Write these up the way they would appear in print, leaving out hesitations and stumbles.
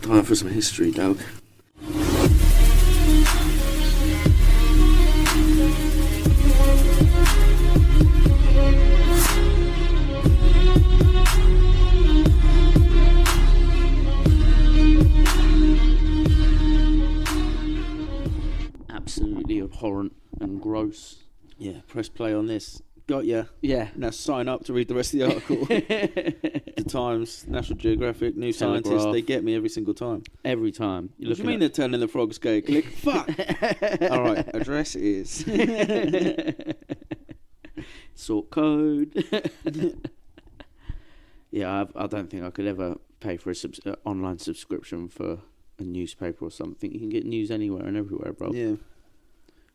Time for some history, dog. Absolutely abhorrent and gross. Yeah, press play on this. Got ya. Yeah. Now sign up to read the rest of the article. The Times, National Geographic, New Telegraph. Scientist, they get me every single time. Every time. What do you mean they're turning the frogs gay? Click. Fuck. All right, address is. Sort code. Yeah, I don't think I could ever pay for a online subscription for a newspaper or something. You can get news anywhere and everywhere, bro. Yeah.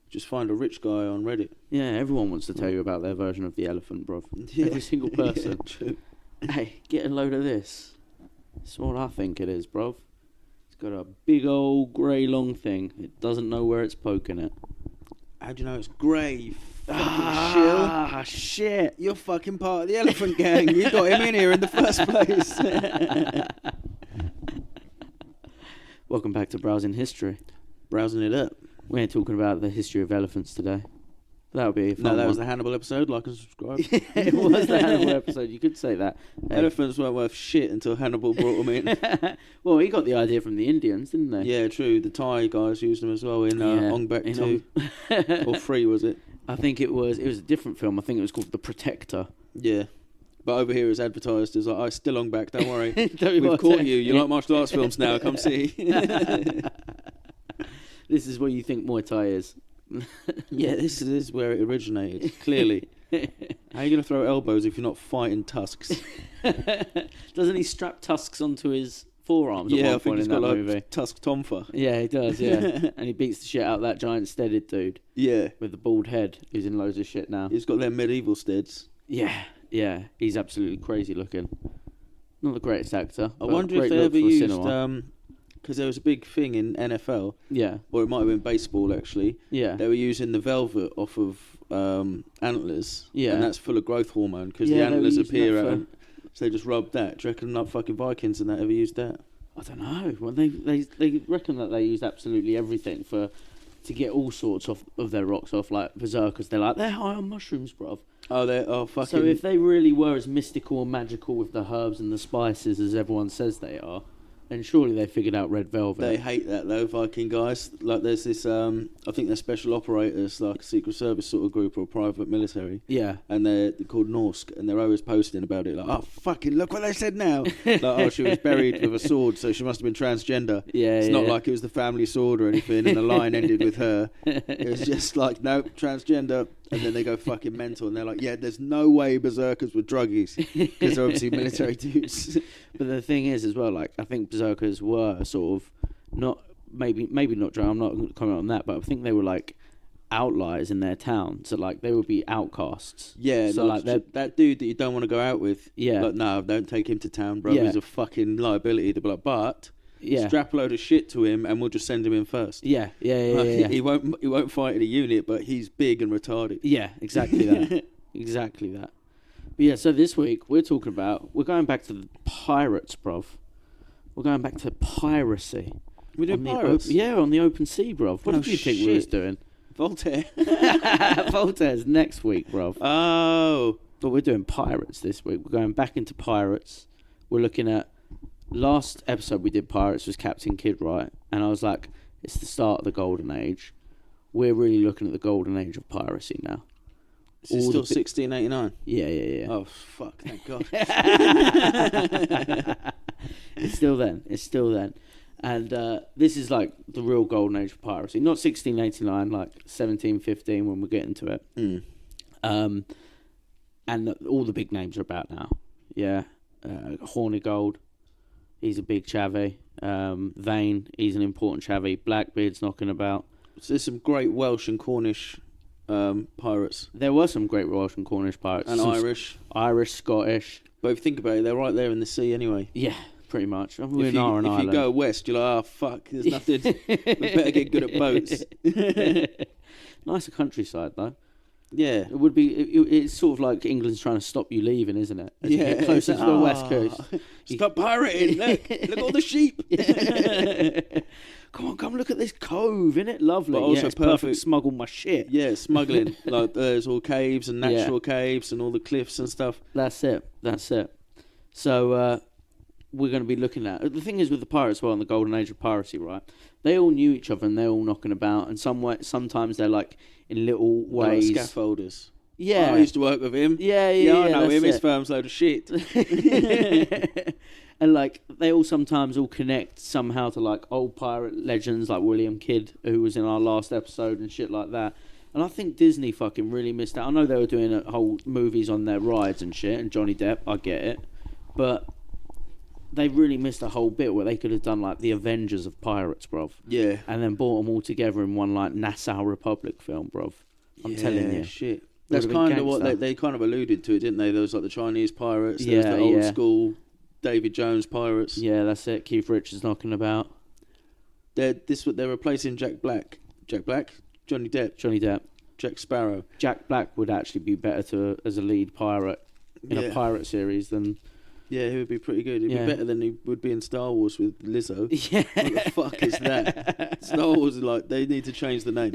Just find a rich guy on Reddit. Yeah, everyone wants to tell you about their version of the elephant, bro. Yeah. Every single person. Yeah, true. Hey, get a load of this. That's what I think it is, bruv. It's got a big old grey long thing. It doesn't know where it's poking it. How do you know it's grey, you fucking shill? Ah, shit. You're fucking part of the elephant gang. You got him in here in the first place. Welcome back to Browsing History. Browsing it up. We ain't talking about the history of elephants today. That would be a fun No, that one. was the Hannibal episode. Like and subscribe. It was the Hannibal episode. You could say that. Elephants weren't worth shit until Hannibal brought them in. Well, he got the idea from the Indians, didn't they? Yeah, true. The Thai guys used them as well in Ong Bak 2. Or 3, was it? I think it was a different film. I think it was called The Protector. Yeah. But over here it's advertised as like, I still Ong Bak, don't worry. We've We've caught you. You like martial arts films now, come see. This is what you think Muay Thai is. Yeah, this is where it originated, clearly. How are you going to throw elbows if you're not fighting tusks? Doesn't he strap tusks onto his forearms at Yeah, one I think point he's in got that like movie? tusk tomfer. Yeah, he does, yeah. And he beats the shit out of that giant steaded dude Yeah. with the bald head who's in loads of shit now. He's got them medieval steads. Yeah. He's absolutely crazy looking. Not the greatest actor. I but wonder great if they look ever for used... cinema. Because there was a big thing in NFL, Yeah. or it might have been baseball actually. Yeah. They were using the velvet off of antlers. Yeah. And that's full of growth hormone because Yeah, the they were antlers using appear that out. for- So they just rubbed that. Do you reckon like fucking Vikings and that ever used that? I don't know. Well, they reckon that they used absolutely everything to get all sorts of their rocks off, like berserkers. They're like, they're high on mushrooms, bruv. Oh, fucking... So if they really were as mystical and magical with the herbs and the spices as everyone says they are, then surely they figured out red velvet. They hate that though, Viking guys. Like there's this, I think they're special operators, like a secret service sort of group or private military. Yeah. And they're called Norsk, and they're always posting about it, like, oh fucking look what they said now. Like, oh, she was buried with a sword, so she must have been transgender. Yeah, it's not like it was the family sword or anything, and the line ended with her. It was just like, nope, transgender. And then they go fucking mental, and they're like, yeah, there's no way berserkers were druggies, because they're obviously military dudes. But the thing is, as well, like I think berserkers were sort of not maybe not drunk. I'm not going to comment on that, but I think they were like outliers in their town, so like they would be outcasts. Yeah, so like that dude that you don't want to go out with. Yeah, like no, don't take him to town, bro. Yeah. He's a fucking liability. They'll be like, but yeah, strap a load of shit to him, and we'll just send him in first. Yeah. He won't fight in a unit, but he's big and retarded. Yeah, exactly that. Exactly that. But yeah, so this week we're going back to the pirates, bruv. We're going back to piracy. We do pirates? On the open sea, bruv. What Oh, did you think we was doing? Voltaire. Voltaire's next week, bruv. Oh. But we're doing pirates this week. We're going back into pirates. We're looking at... Last episode we did pirates was Captain Kidd, right? And I was like, it's the start of the golden age. We're really looking at the golden age of piracy now. Is it still 1689? Yeah. Oh, fuck, thank God. It's still then. And this is like the real golden age of piracy. Not 1689, like 1715 when we get into it. Mm. And all the big names are about now. Yeah. Hornigold, he's a big chavvy. Vane, he's an important chavvy. Blackbeard's knocking about. So there's some great Welsh and Cornish pirates. There were some great Welsh and Cornish pirates. And Irish, Scottish. But if you think about it, they're right there in the sea anyway. Yeah, pretty much. If you go west, you're like, oh, fuck, there's nothing. We better get good at boats. Nicer countryside, though. Yeah. It would be. It's sort of like England's trying to stop you leaving, isn't it? As you get closer to the west coast. Stop pirating! Look at all the sheep. Come look at this cove, innit? Lovely. But also it's perfect. Smuggle my shit. Yeah, smuggling. Like there's all caves and natural caves and all the cliffs and stuff. That's it. So we're going to be looking at. The thing is with the pirates, well, in the golden age of piracy, right? They all knew each other and they're all knocking about, and sometimes they're like in little ways. Like scaffolders. Yeah, I used to work with him. Yeah, I know him. His firm's a load of shit. And like they all sometimes connect somehow to like old pirate legends like William Kidd, who was in our last episode and shit like that. And I think Disney fucking really missed out. I know they were doing whole movies on their rides and shit, and Johnny Depp, I get it, but they really missed a whole bit where they could have done like the Avengers of pirates, bruv. Yeah. And then brought them all together in one like Nassau Republic film, bruv. I'm telling you. Shit. That's kind of what they kind of alluded to it, didn't they? There was like the Chinese pirates, there was the old school David Jones pirates. Yeah, that's it. Keith Richards knocking about. They're replacing Jack Black. Johnny Depp. Jack Sparrow. Jack Black would actually be better as a lead pirate in a pirate series than... Yeah, he would be pretty good. He'd be better than he would be in Star Wars with Lizzo. Yeah. What the fuck is that? Star Wars is like, they need to change the name.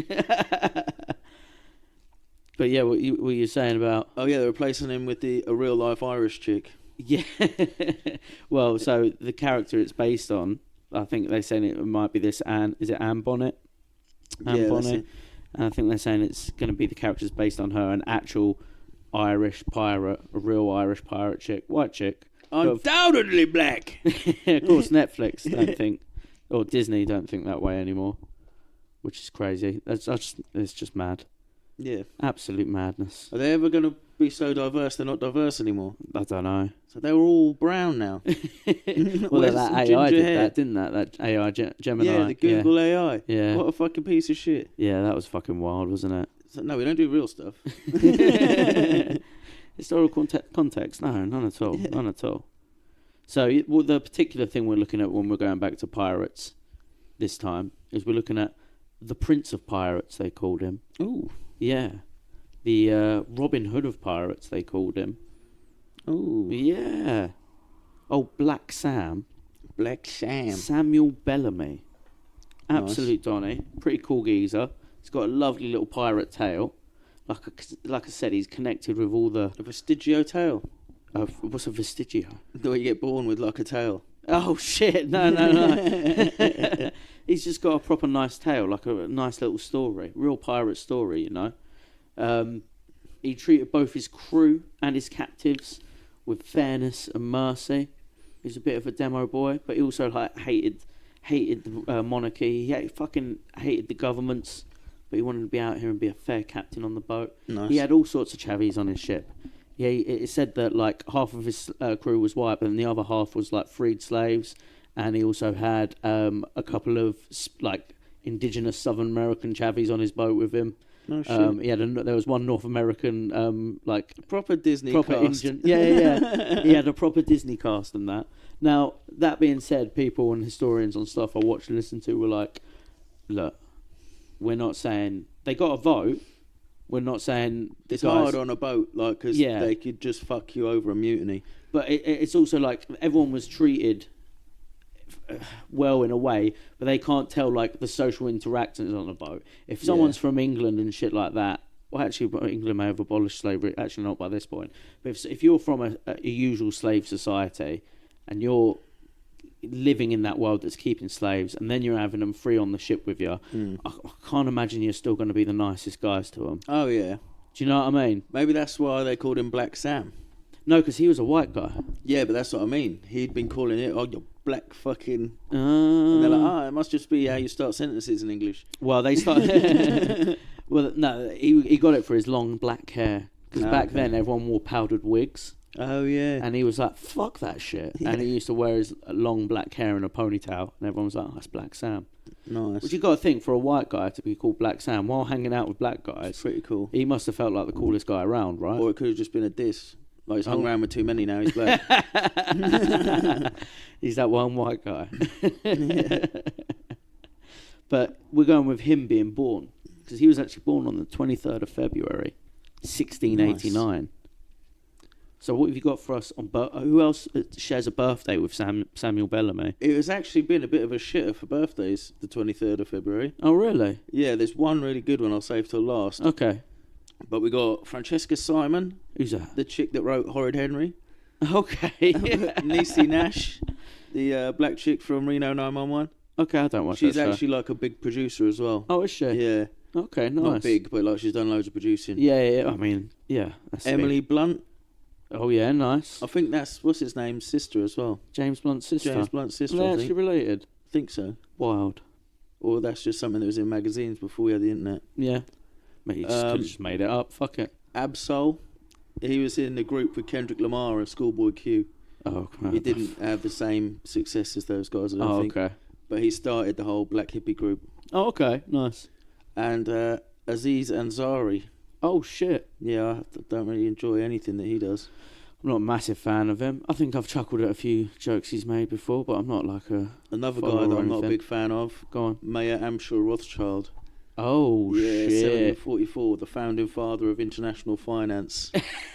But yeah, what you saying about... Oh yeah, they're replacing him with a real life Irish chick. Yeah. Well, so the character it's based on, I think they're saying it might be this Anne. Is it Anne Bonnet? Anne Bonnet. And I think they're saying it's going to be the characters based on her, an actual Irish pirate, a real Irish pirate chick, white chick. Undoubtedly black. Of course, Netflix don't think, or Disney don't think that way anymore, which is crazy. It's just mad. Yeah. Absolute madness. Are they ever going to be so diverse they're not diverse anymore? I don't know. So they were all brown now. Well, that AI did that, didn't that? That AI Gemini. Yeah, the Google AI. Yeah. What a fucking piece of shit. Yeah, that was fucking wild, wasn't it? So, no, we don't do real stuff. Historical context? No, none at all. None at all. So, the particular thing we're looking at when we're going back to pirates this time is we're looking at the Prince of Pirates, they called him. Ooh. Yeah. The Robin Hood of pirates, they called him. Ooh. Yeah. Oh, Black Sam. Black Sam. Samuel Bellamy. Absolute Nice. Donny. Pretty cool geezer. He's got a lovely little pirate tail. Like I said, he's connected with all the... A vestigio tail. What's a vestigio? The way you get born with like a tail. Oh, shit. No. He's just got a proper nice tail, like a nice little story. Real pirate story, you know. He treated both his crew and his captives with fairness and mercy. He's a bit of a demo boy, but he also like hated the monarchy. He fucking hated the governments, but he wanted to be out here and be a fair captain on the boat. Nice. He had all sorts of chavvies on his ship. Yeah, it said that like half of his crew was white, but then the other half was like freed slaves, and he also had a couple of like indigenous Southern American chavvies on his boat with him. No shit. He had there was one North American like proper Disney cast. Indian. Yeah. He had a proper Disney cast and that. Now that being said, people and historians on stuff I watched and listened to were like, look, we're not saying they got a vote. We're not saying it's hard on a boat, like, because they could just fuck you over a mutiny. But it's also like everyone was treated well in a way, but they can't tell like the social interactions on a boat. If someone's from England and shit like that, well, actually, England may have abolished slavery. Actually, not by this point. But if you're from a usual slave society and you're living in that world that's keeping slaves, and then you're having them free on the ship with you, I can't imagine you're still going to be the nicest guys to them. Oh yeah. Do you know what I mean? Maybe that's why they called him Black Sam. No, because he was a white guy. Yeah, but that's what I mean. He'd been calling it, oh, you're black fucking... And they're like, it must just be how you start sentences in English. Well, they started... Well, no, he got it for his long black hair. Because back then, everyone wore powdered wigs. Oh, yeah. And he was like, fuck that shit. Yeah. And he used to wear his long black hair in a ponytail. And everyone was like, oh, that's Black Sam. Nice. Which you got to think, for a white guy to be called Black Sam while hanging out with black guys... It's pretty cool. He must have felt like the coolest guy around, right? Or it could have just been a diss. Like, he's hung around with too many now, he's black. He's that one white guy. But we're going with him being born. Because he was actually born on the 23rd of February, 1689. So what have you got for us on who else shares a birthday with Samuel Bellamy? It has actually been a bit of a shitter for birthdays, the 23rd of February. Oh, really? Yeah, there's one really good one I'll save till last. Okay. But we got Francesca Simon. Who's that? The chick that wrote Horrid Henry. Okay. Niecy Nash, the black chick from Reno 911. Okay, I don't watch She's that show. actually like a big producer as well. Oh, is she? Yeah. Okay, nice. Not big, but like she's done loads of producing. Yeah, I mean, yeah. That's Emily Blunt. Oh, yeah, nice. I think that's, what's his name, sister as well. James Blunt's sister. James Blunt's sister, They're I actually think. related. I think so. Wild. Or that's just something that was in magazines before we had the internet. Yeah. Mate, you could have just made it up. Fuck it. Absol. He was in the group with Kendrick Lamar and Schoolboy Q. Oh, crap. He didn't have the same success as those guys, I don't think. Okay. But he started the whole black hippie group. Oh, okay. Nice. And Aziz Ansari. Oh, shit. Yeah, I don't really enjoy anything that he does. I'm not a massive fan of him. I think I've chuckled at a few jokes he's made before, but I'm not like a... Another guy follower that or I'm not a anything. big fan of, Go on. Mayor Amschel Rothschild. Oh, Yeah, shit. 1744, the founding father of international finance.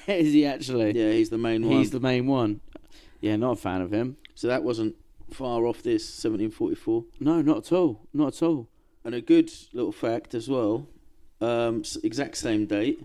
Is he actually? Yeah, he's the main one. He's the main one. Yeah, not a fan of him. So that wasn't far off this, 1744. No, not at all. Not at all. And a good little fact as well, exact same date,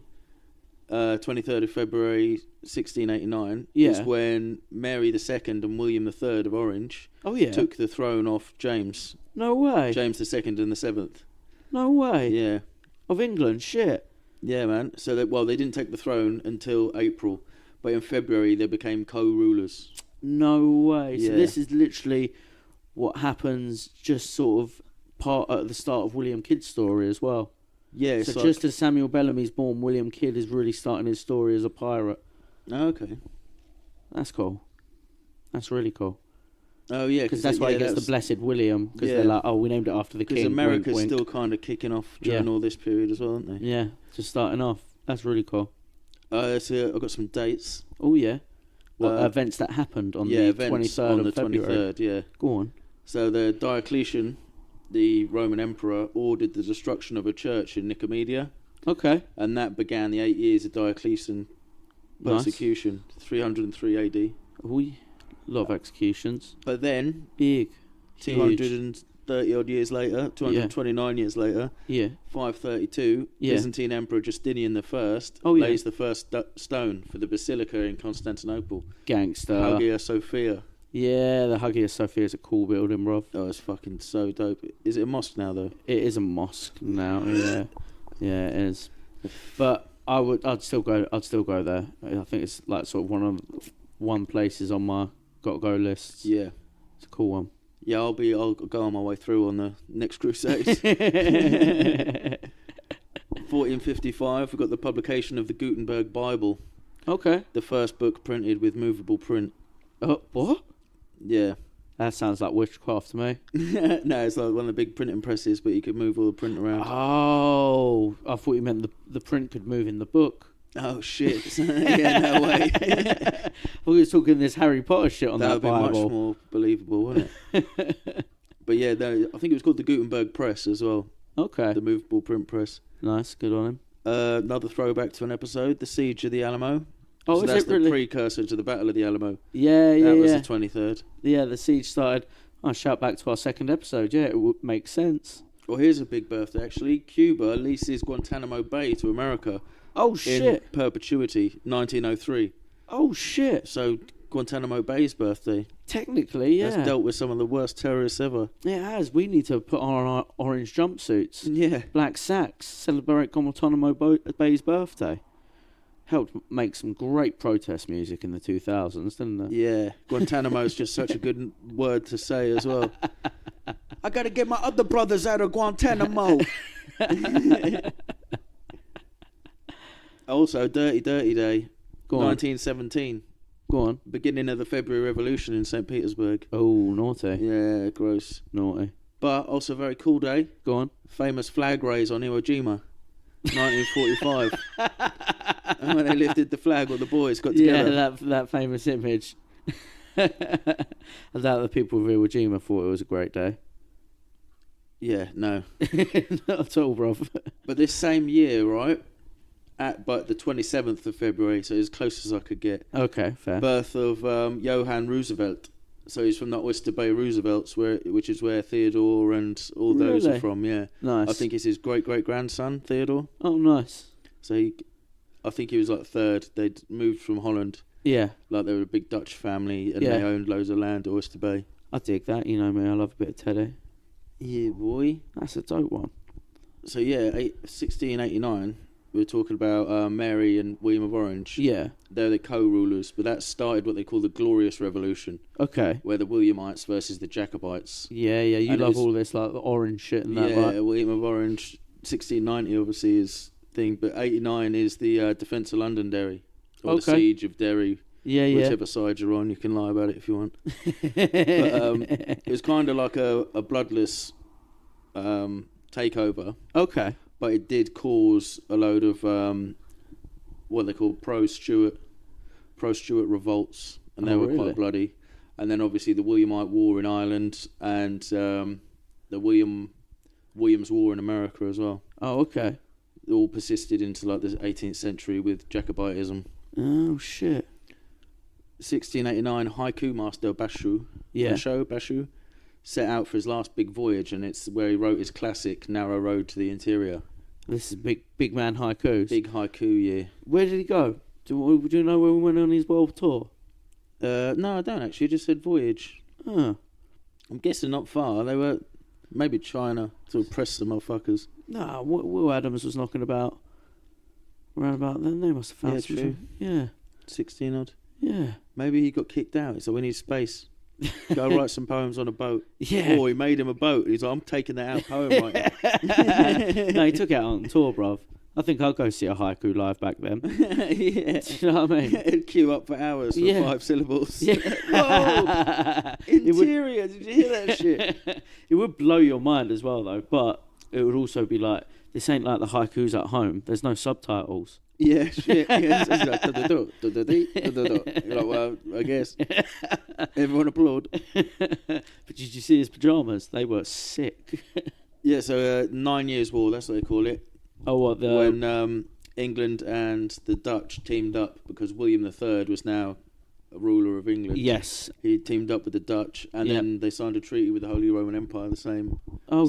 23rd of February 1689, is Yeah. when Mary II and William III of Orange Oh, yeah. took the throne off James. No way. James II and the 7th. No way. Yeah. Of England, shit. Yeah, man. So, they didn't take the throne until April, but in February they became co-rulers. No way. So Yeah. this is literally what happens just sort of part at the start of William Kidd's story as well. Yeah, So just as Samuel Bellamy's born, William Kidd is really starting his story as a pirate. Oh, okay. That's cool. That's really cool. Oh, yeah. Because that's why he gets the Blessed William. Because they're like, oh, we named it after the king. Because America's wink, wink. still kind of kicking off during all this period as well, aren't they? Yeah, just starting off. That's really cool. So I've got some dates. Oh, yeah. What events that happened on the events 23rd on of the February? 23rd, yeah. Go on. So the Diocletian, the Roman emperor, ordered the destruction of a church in Nicomedia, Okay. and that began the 8 years of Diocletian persecution, 303 AD. We lot of executions. But then, Big. Huge. 230 odd years later, 229 years later, Yeah. 532, Yeah. Byzantine Emperor Justinian I Oh, yeah. lays the first stone for the basilica in Constantinople, Gangster. Hagia Sophia. Yeah, the Hagia Sophia is a cool building, bruv. Oh, it's fucking so dope. Is it a mosque now, though? It is a mosque now. Yeah, yeah, it is. But I'd still go there. I think it's like sort of one place is on my gotta go lists. Yeah. It's a cool one. Yeah, I'll go on my way through on the next crusade. 1455, we've got the publication of the Gutenberg Bible, Okay. the first book printed with movable print. What? Yeah. That sounds like witchcraft to me. No, it's like one of the big printing presses, but you could move all the print around. Oh, I thought you meant the print could move in the book. Oh, shit. Yeah, no way. We were talking this Harry Potter shit on that That would be Bible. much more believable, wouldn't it? But yeah, no, I think it was called the Gutenberg Press as well, Okay. the movable print press. Nice, good on him. Another throwback to an episode, the Siege of the Alamo. Oh, So is that's it really? the precursor to the Battle of the Alamo. Yeah, That was yeah. the 23rd. Yeah, the siege started. I'll shout back to our second episode. Yeah, it would make sense. Well, here's a big birthday, actually. Cuba leases Guantanamo Bay to America Oh, in shit. perpetuity, 1903. Oh, shit. So, Guantanamo Bay's birthday. Technically, yeah. That's dealt with some of the worst terrorists ever. It has. We need to put on our orange jumpsuits. Yeah. Black sacks. Celebrate Guantanamo Bay's birthday. Helped make some great protest music in the 2000s, didn't it? Yeah. Guantanamo's just such a good word to say as well. I gotta get my other brothers out of Guantanamo. Also, Dirty Day, Go on. 1917. Go on. Beginning of the February Revolution in St. Petersburg. Oh, naughty. Yeah, gross. Naughty. But also a very cool day. Go on. Famous flag raise on Iwo Jima, 1945. And when they lifted the flag, all the boys got together. Yeah, that famous image. I doubt the people of Iwo Jima thought it was a great day. Yeah, no. Not at all, bruv. But this same year, right, but the 27th of February, so as close as I could get. Okay, fair. Birth of Johann Roosevelt. So he's from the Oyster Bay Roosevelts, which is where Theodore and all those are from. Yeah, nice. I think it's his great-great-grandson Theodore. Oh, nice. So I think he was like third. They'd moved from Holland. Yeah, like they were a big Dutch family, and they owned loads of land at Oyster Bay. I dig that. You know me, I love a bit of Teddy. Yeah, boy. That's a dope one. So 1689. We were talking about Mary and William of Orange. Yeah. They're the co-rulers, but that started what they call the Glorious Revolution. Okay. Where the Williamites versus the Jacobites. Yeah. You love all this, like, the orange shit and that, right? Yeah, William of Orange, 1690 obviously is thing, but 89 is the Defence of Londonderry. Or the Siege of Derry. Yeah. Whichever side you're on, you can lie about it if you want. But it was kind of like a bloodless takeover. Okay. But it did cause a load of what they call pro-Stuart revolts, and they were quite bloody. And then obviously the Williamite War in Ireland and the William's War in America as well. Oh, okay. It all persisted into like the 18th century with Jacobitism. Oh shit. 1689, haiku master Basho set out for his last big voyage, and it's where he wrote his classic Narrow Road to the Interior. This is big man haikus. Big haiku, yeah. Where did he go? Do you know where we went on his world tour? No, I don't actually. It just said voyage. Oh. I'm guessing not far. They were maybe China to oppress the motherfuckers. Nah, Will Adams was knocking about around about then. They must have found some true. shit. Yeah. 16 odd. Yeah. Maybe he got kicked out, so we need space. Go write some poems on a boat. Yeah. Or he made him a boat. He's like, I'm taking that out poem right No, he took it out on tour, bruv. I think I'll go see a haiku live back then. Yeah. Do you know what I mean? It'd queue up for hours for 5 syllables. Yeah. Whoa! Interior, did you hear that shit? It would blow your mind as well, though, but it would also be like, this ain't like the haikus at home. There's no subtitles. Yeah, shit. Yeah, it's like, you're like, well, I guess. Everyone applaud. But did you see his pyjamas? They were sick. Yeah, so 9 Years' War, that's what they call it. Oh, what? When England and the Dutch teamed up, because William III was now a ruler of England. Yes. He teamed up with the Dutch, and then they signed a treaty with the Holy Roman Empire the same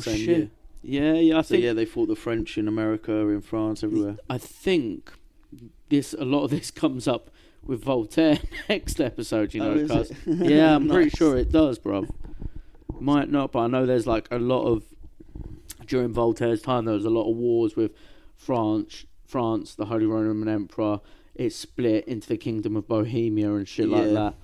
shit. year. Yeah, I think... So, they fought the French in America, in France, everywhere. I think a lot of this comes up with Voltaire next episode, you know. Is it? Yeah, I'm pretty Nice. sure it does, bruv. Might not, but I know there's like a lot of... During Voltaire's time, there was a lot of wars with France, the Holy Roman Emperor. It split into the Kingdom of Bohemia and shit like that.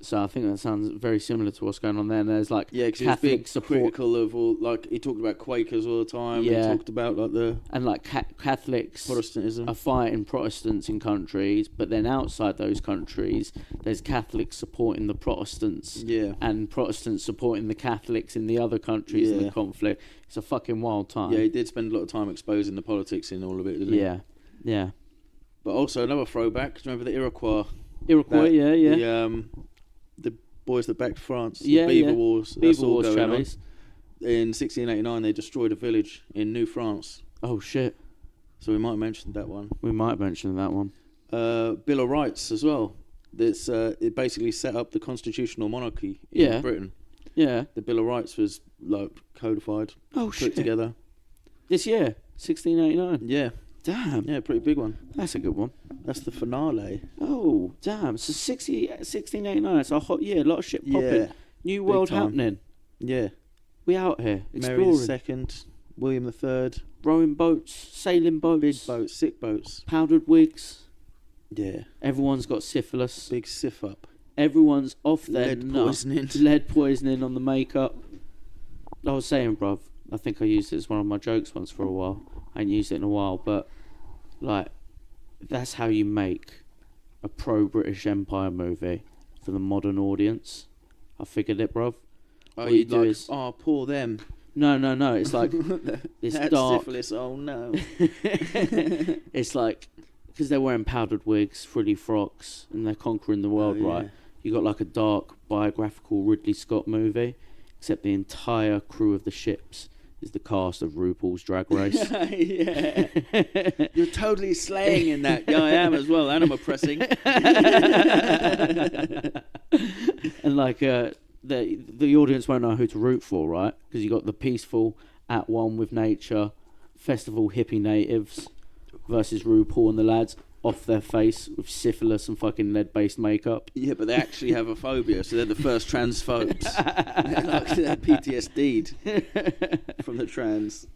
So I think that sounds very similar to what's going on there. And there's like Catholic support, critical of all, like he talked about Quakers all the time. Yeah, he talked about like the and like Catholics, Protestantism, are fighting Protestants in countries, but then outside those countries, there's Catholics supporting the Protestants, and Protestants supporting the Catholics in the other countries in the conflict. It's a fucking wild time. Yeah, he did spend a lot of time exposing the politics in all of it, didn't he? Yeah. But also another throwback. Do you remember the Iroquois? The boys that backed France. The Beaver Wars. Beaver Wars, Travis. In 1689, they destroyed a village in New France. Oh, shit. So we might have mentioned that one. Bill of Rights as well. It basically set up the constitutional monarchy in Britain. Yeah. The Bill of Rights was like codified. Oh, put together. This year? 1689? Yeah. Damn. Yeah, pretty big one. That's a good one. That's the finale. Oh, damn. So 1689, it's a hot year. A lot of shit popping. Yeah. New world happening. Yeah. We out here Mary exploring. II, William III. Rowing boats, sailing boats. Big boats, sick boats. Powdered wigs. Yeah. Everyone's got syphilis. Big sif up. Everyone's off their lead poisoning. Lead poisoning on the makeup. I was saying, bruv, I think I used it as one of my jokes once for a while. I ain't used it in a while, but like, that's how you make a pro-British Empire movie for the modern audience. I figured it, bruv. Oh, you'd like, poor them. No. It's like this dark syphilis. Oh no. It's like because they're wearing powdered wigs, frilly frocks, and they're conquering the world, right? You got like a dark biographical Ridley Scott movie, except the entire crew of the ships is the cast of RuPaul's Drag Race. Yeah. You're totally slaying in that. Yeah, I am as well, and I'm oppressing. And like the audience won't know who to root for, right? Because you got the peaceful, at one with nature, festival hippie natives versus RuPaul and the lads off their face with syphilis and fucking lead-based makeup. Yeah, but they actually have a phobia, so they're the first transphobes. They're PTSD'd from the trans.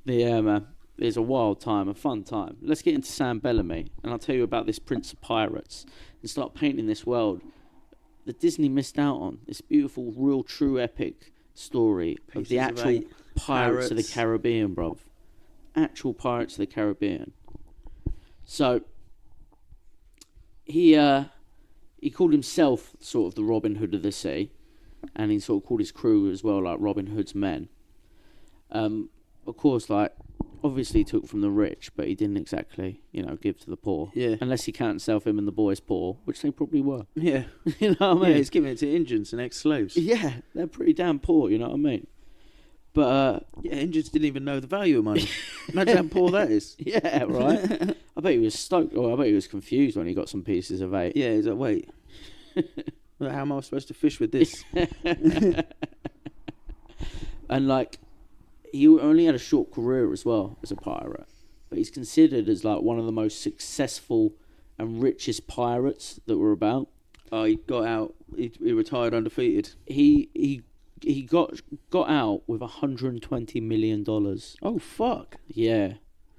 Yeah, man. It's a wild time, a fun time. Let's get into Sam Bellamy, and I'll tell you about this Prince of Pirates and start painting this world that Disney missed out on. This beautiful, real, true, epic story of the actual Pirates of the Caribbean, bruv. Actual Pirates of the Caribbean. So, he called himself sort of the Robin Hood of the sea, and he sort of called his crew as well, like Robin Hood's men. Of course, like, obviously he took from the rich, but he didn't exactly, give to the poor. Yeah. Unless he count himself, him and the boys poor, which they probably were. Yeah. You know what I mean? Yeah, he's giving it to Indians and ex-slaves. Yeah, they're pretty damn poor, you know what I mean? But, yeah, Indians didn't even know the value of money. Imagine how poor that is. Yeah, right? I bet he was stoked, or I bet he was confused when he got some pieces of eight. Yeah, he's like, wait. Well, how am I supposed to fish with this? And, like, he only had a short career as well as a pirate. But he's considered as, like, one of the most successful and richest pirates that were about. Oh, he got out. He retired undefeated. He got out with $120 million. Oh, fuck. Yeah.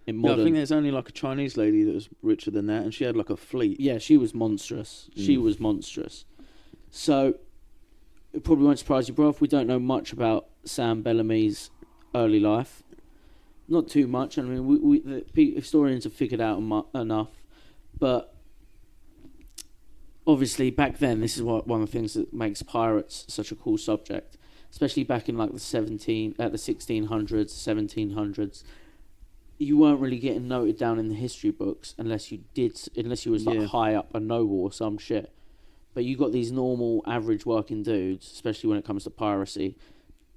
In Yeah, modern. I think there's only like a Chinese lady that was richer than that, and she had like a fleet. Yeah, she was monstrous. She was monstrous. So, it probably won't surprise you, bro, if we don't know much about Sam Bellamy's early life. Not too much. I mean, the historians have figured out enough. But, obviously, back then, this is one of the things that makes pirates such a cool subject. Especially back in like the 1600s, 1700s, you weren't really getting noted down in the history books unless you was like high up a noble or some shit. But you got these normal, average working dudes, especially when it comes to piracy,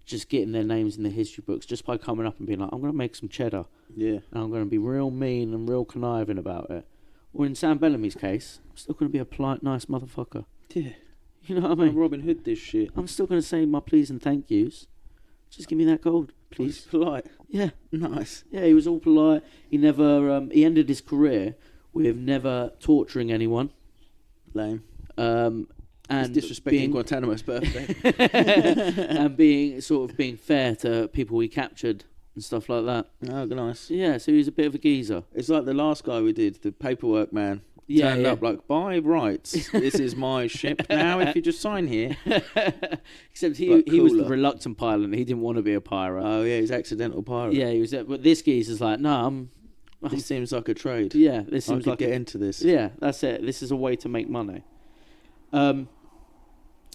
just getting their names in the history books just by coming up and being like, I'm going to make some cheddar. Yeah. And I'm going to be real mean and real conniving about it. Or in Sam Bellamy's case, I'm still going to be a polite, nice motherfucker. Yeah. You know what I mean? Robin Hood this shit. I'm still going to say my please and thank yous. Just give me that gold, please. He's polite. Yeah. Nice. Yeah, he was all polite. He never... he ended his career with never torturing anyone. Lame. And he's disrespecting Guantanamo's birthday. and being fair to people he captured and stuff like that. Oh, nice. Yeah, so he was a bit of a geezer. It's like the last guy we did, the paperwork man. Yeah, Turned up like, by rights, this is my ship now, if you just sign here. Except he was the reluctant pilot and he didn't want to be a pirate. Oh, yeah, he's accidental pirate. Yeah, he was. But this geezer's like, no, this seems like a trade. Yeah, this seems I like could get into this. Yeah, that's it. This is a way to make money.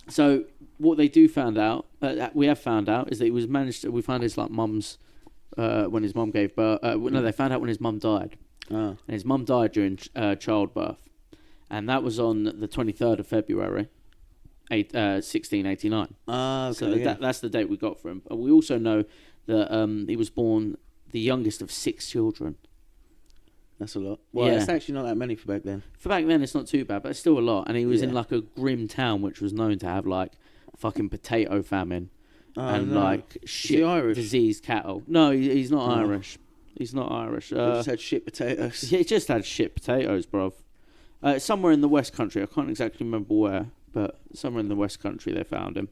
So what they found out is that he was we found his like mum's when his mum gave birth. No, they found out when his mum died. Oh. And his mum died during childbirth, and that was on the 23rd of February, 1689. Ah, okay, so that's the date we got for him. But we also know that he was born the youngest of 6 children. That's a lot. Well, it's actually not that many for back then. For back then, it's not too bad, but it's still a lot. And he was in like a grim town, which was known to have like fucking potato famine and like shit diseased cattle. No, he's not Irish. He's not Irish. He just had shit potatoes. He just had shit potatoes, bruv. Somewhere in the West Country. I can't exactly remember where, but somewhere in the West Country they found him.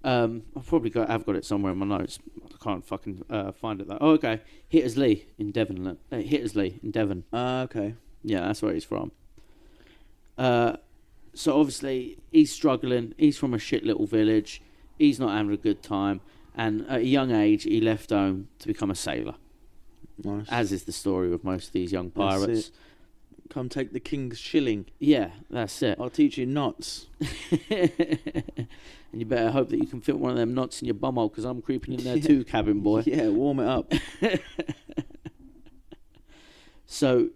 I've probably got it somewhere in my notes. I can't fucking find it though. Oh, okay. Hittersley in Devon. Hittersley in Devon. Okay. Yeah, that's where he's from. So obviously he's struggling. He's from a shit little village. He's not having a good time. And at a young age, he left home to become a sailor. Nice. As is the story with most of these young pirates. Come take the king's shilling. Yeah, that's it. I'll teach you knots. And you better hope that you can fit one of them knots in your bumhole, because I'm creeping in there too, cabin boy. Yeah, warm it up. So,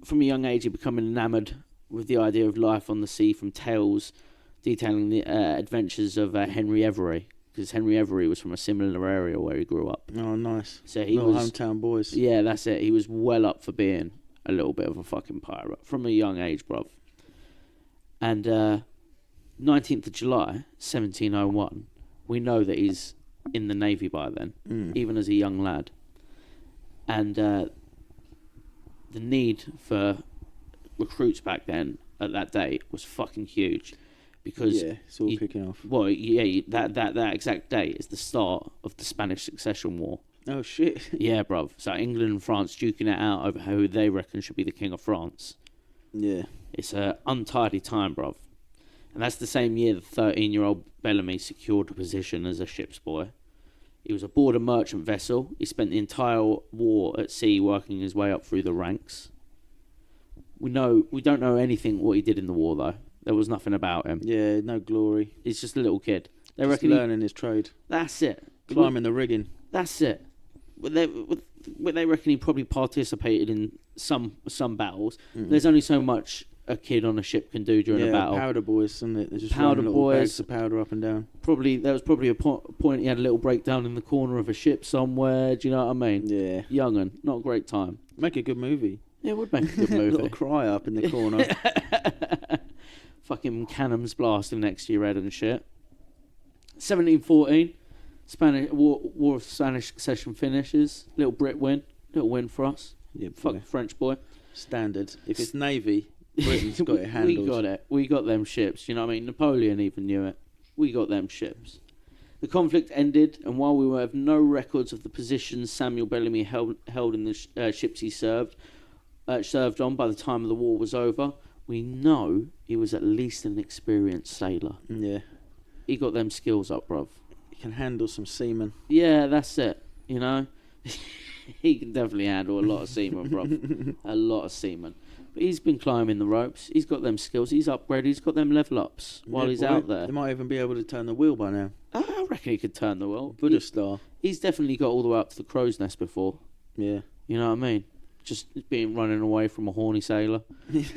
from a young age, he became enamoured with the idea of life on the sea from tales detailing the adventures of Henry Every, because Henry Every was from a similar area where he grew up. Oh, nice. So he Little was hometown boys. Yeah, that's it. He was well up for being a little bit of a fucking pirate from a young age, bruv. And 19th of July, 1701, we know that he's in the Navy by then, even as a young lad. And the need for recruits back then, at that date, was fucking huge. Because it's all kicking off. Well, yeah, that exact date is the start of the Spanish Succession War. Oh, shit. Yeah, bruv. So England and France duking it out over who they reckon should be the King of France. Yeah. It's an untidy time, bruv. And that's the same year the 13-year-old Bellamy secured a position as a ship's boy. He was aboard a merchant vessel. He spent the entire war at sea working his way up through the ranks. We don't know anything what he did in the war, though. There was nothing about him. Yeah, no glory. He's just a little kid. They Just reckon learning his trade. That's it. Climbing the rigging. That's it. They reckon he probably participated in some battles. There's only so much a kid on a ship can do during a battle. Powder boys, isn't it? They're just Powder running boys. bags of powder up and down. There was probably a point he had a little breakdown in the corner of a ship somewhere. Do you know what I mean? Yeah. Young un, not a great time. Make a good movie. Yeah, it would make a good A movie. little cry up in the corner. Fucking cannons blasting next to your head and shit. 1714, Spanish War of Spanish Succession finishes. Little win for us. Yeah, Fuck French boy. Standard. If it's Navy, Britain's got it handled. We got it. We got them ships. You know what I mean? Napoleon even knew it. We got them ships. The conflict ended, and while we have no records of the positions Samuel Bellamy held in the ships he served on by the time the war was over, we know he was at least an experienced sailor. Yeah. He got them skills up, bruv. He can handle some seamen. Yeah, that's it. You know? He can definitely handle a lot of seamen, bruv. A lot of seamen. But he's been climbing the ropes. He's got them skills. He's upgraded. He's got them level ups while he's out there. He might even be able to turn the wheel by now. I reckon he could turn the wheel. Buddha star. He's definitely got all the way up to the crow's nest before. Yeah. You know what I mean? Just running away from a horny sailor,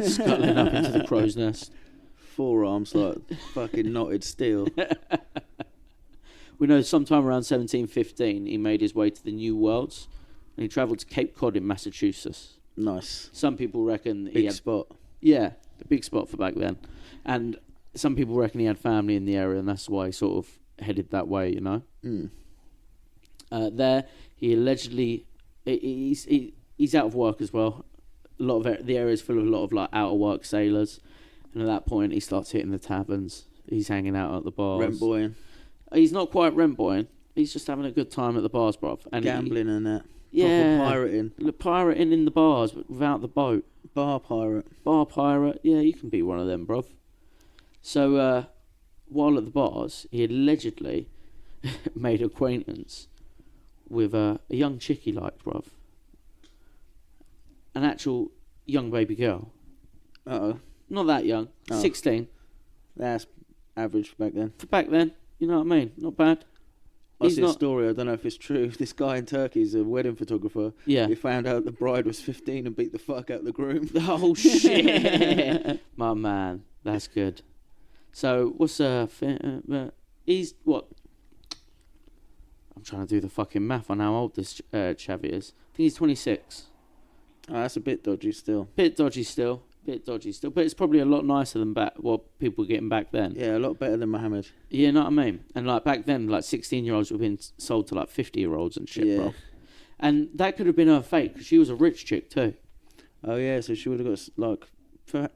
scuttling up into the crow's nest. Forearms like fucking knotted steel. We know sometime around 1715 he made his way to the New Worlds, and he travelled to Cape Cod in Massachusetts. Nice. Some people reckon Big spot. Yeah, a big spot for back then. And some people reckon he had family in the area, and that's why he sort of headed that way, you know? There, he allegedly... He's out of work as well. A lot of the area is full of a lot of like out of work sailors, and at that point he starts hitting the taverns. He's hanging out at the bars. Rent boying. He's not quite rent boying. He's just having a good time at the bars, bruv. And gambling and that. Yeah, proper pirating. Pirating in the bars, but without the boat. Bar pirate. Bar pirate. Yeah, you can be one of them, bruv. So while at the bars, he allegedly made acquaintance with a young chick he liked, bruv. An actual young baby girl. Uh-oh. Not that young. 16. That's average back then. For back then, you know what I mean? Not bad. I see a story, I don't know if it's true. This guy in Turkey is a wedding photographer. Yeah. He found out the bride was 15 and beat the fuck out of the groom. Oh, shit. My man. That's good. So, what's he's, what? I'm trying to do the fucking math on how old this chavvy is. I think he's 26. Oh, that's a bit dodgy still. Bit dodgy still. But it's probably a lot nicer than what people were getting back then. Yeah, a lot better than Mohammed. You know what I mean? And like back then, like 16-year-olds were being sold to like 50-year-olds and shit, bro. And that could have been her fate, because she was a rich chick too. Oh yeah, so she would have got like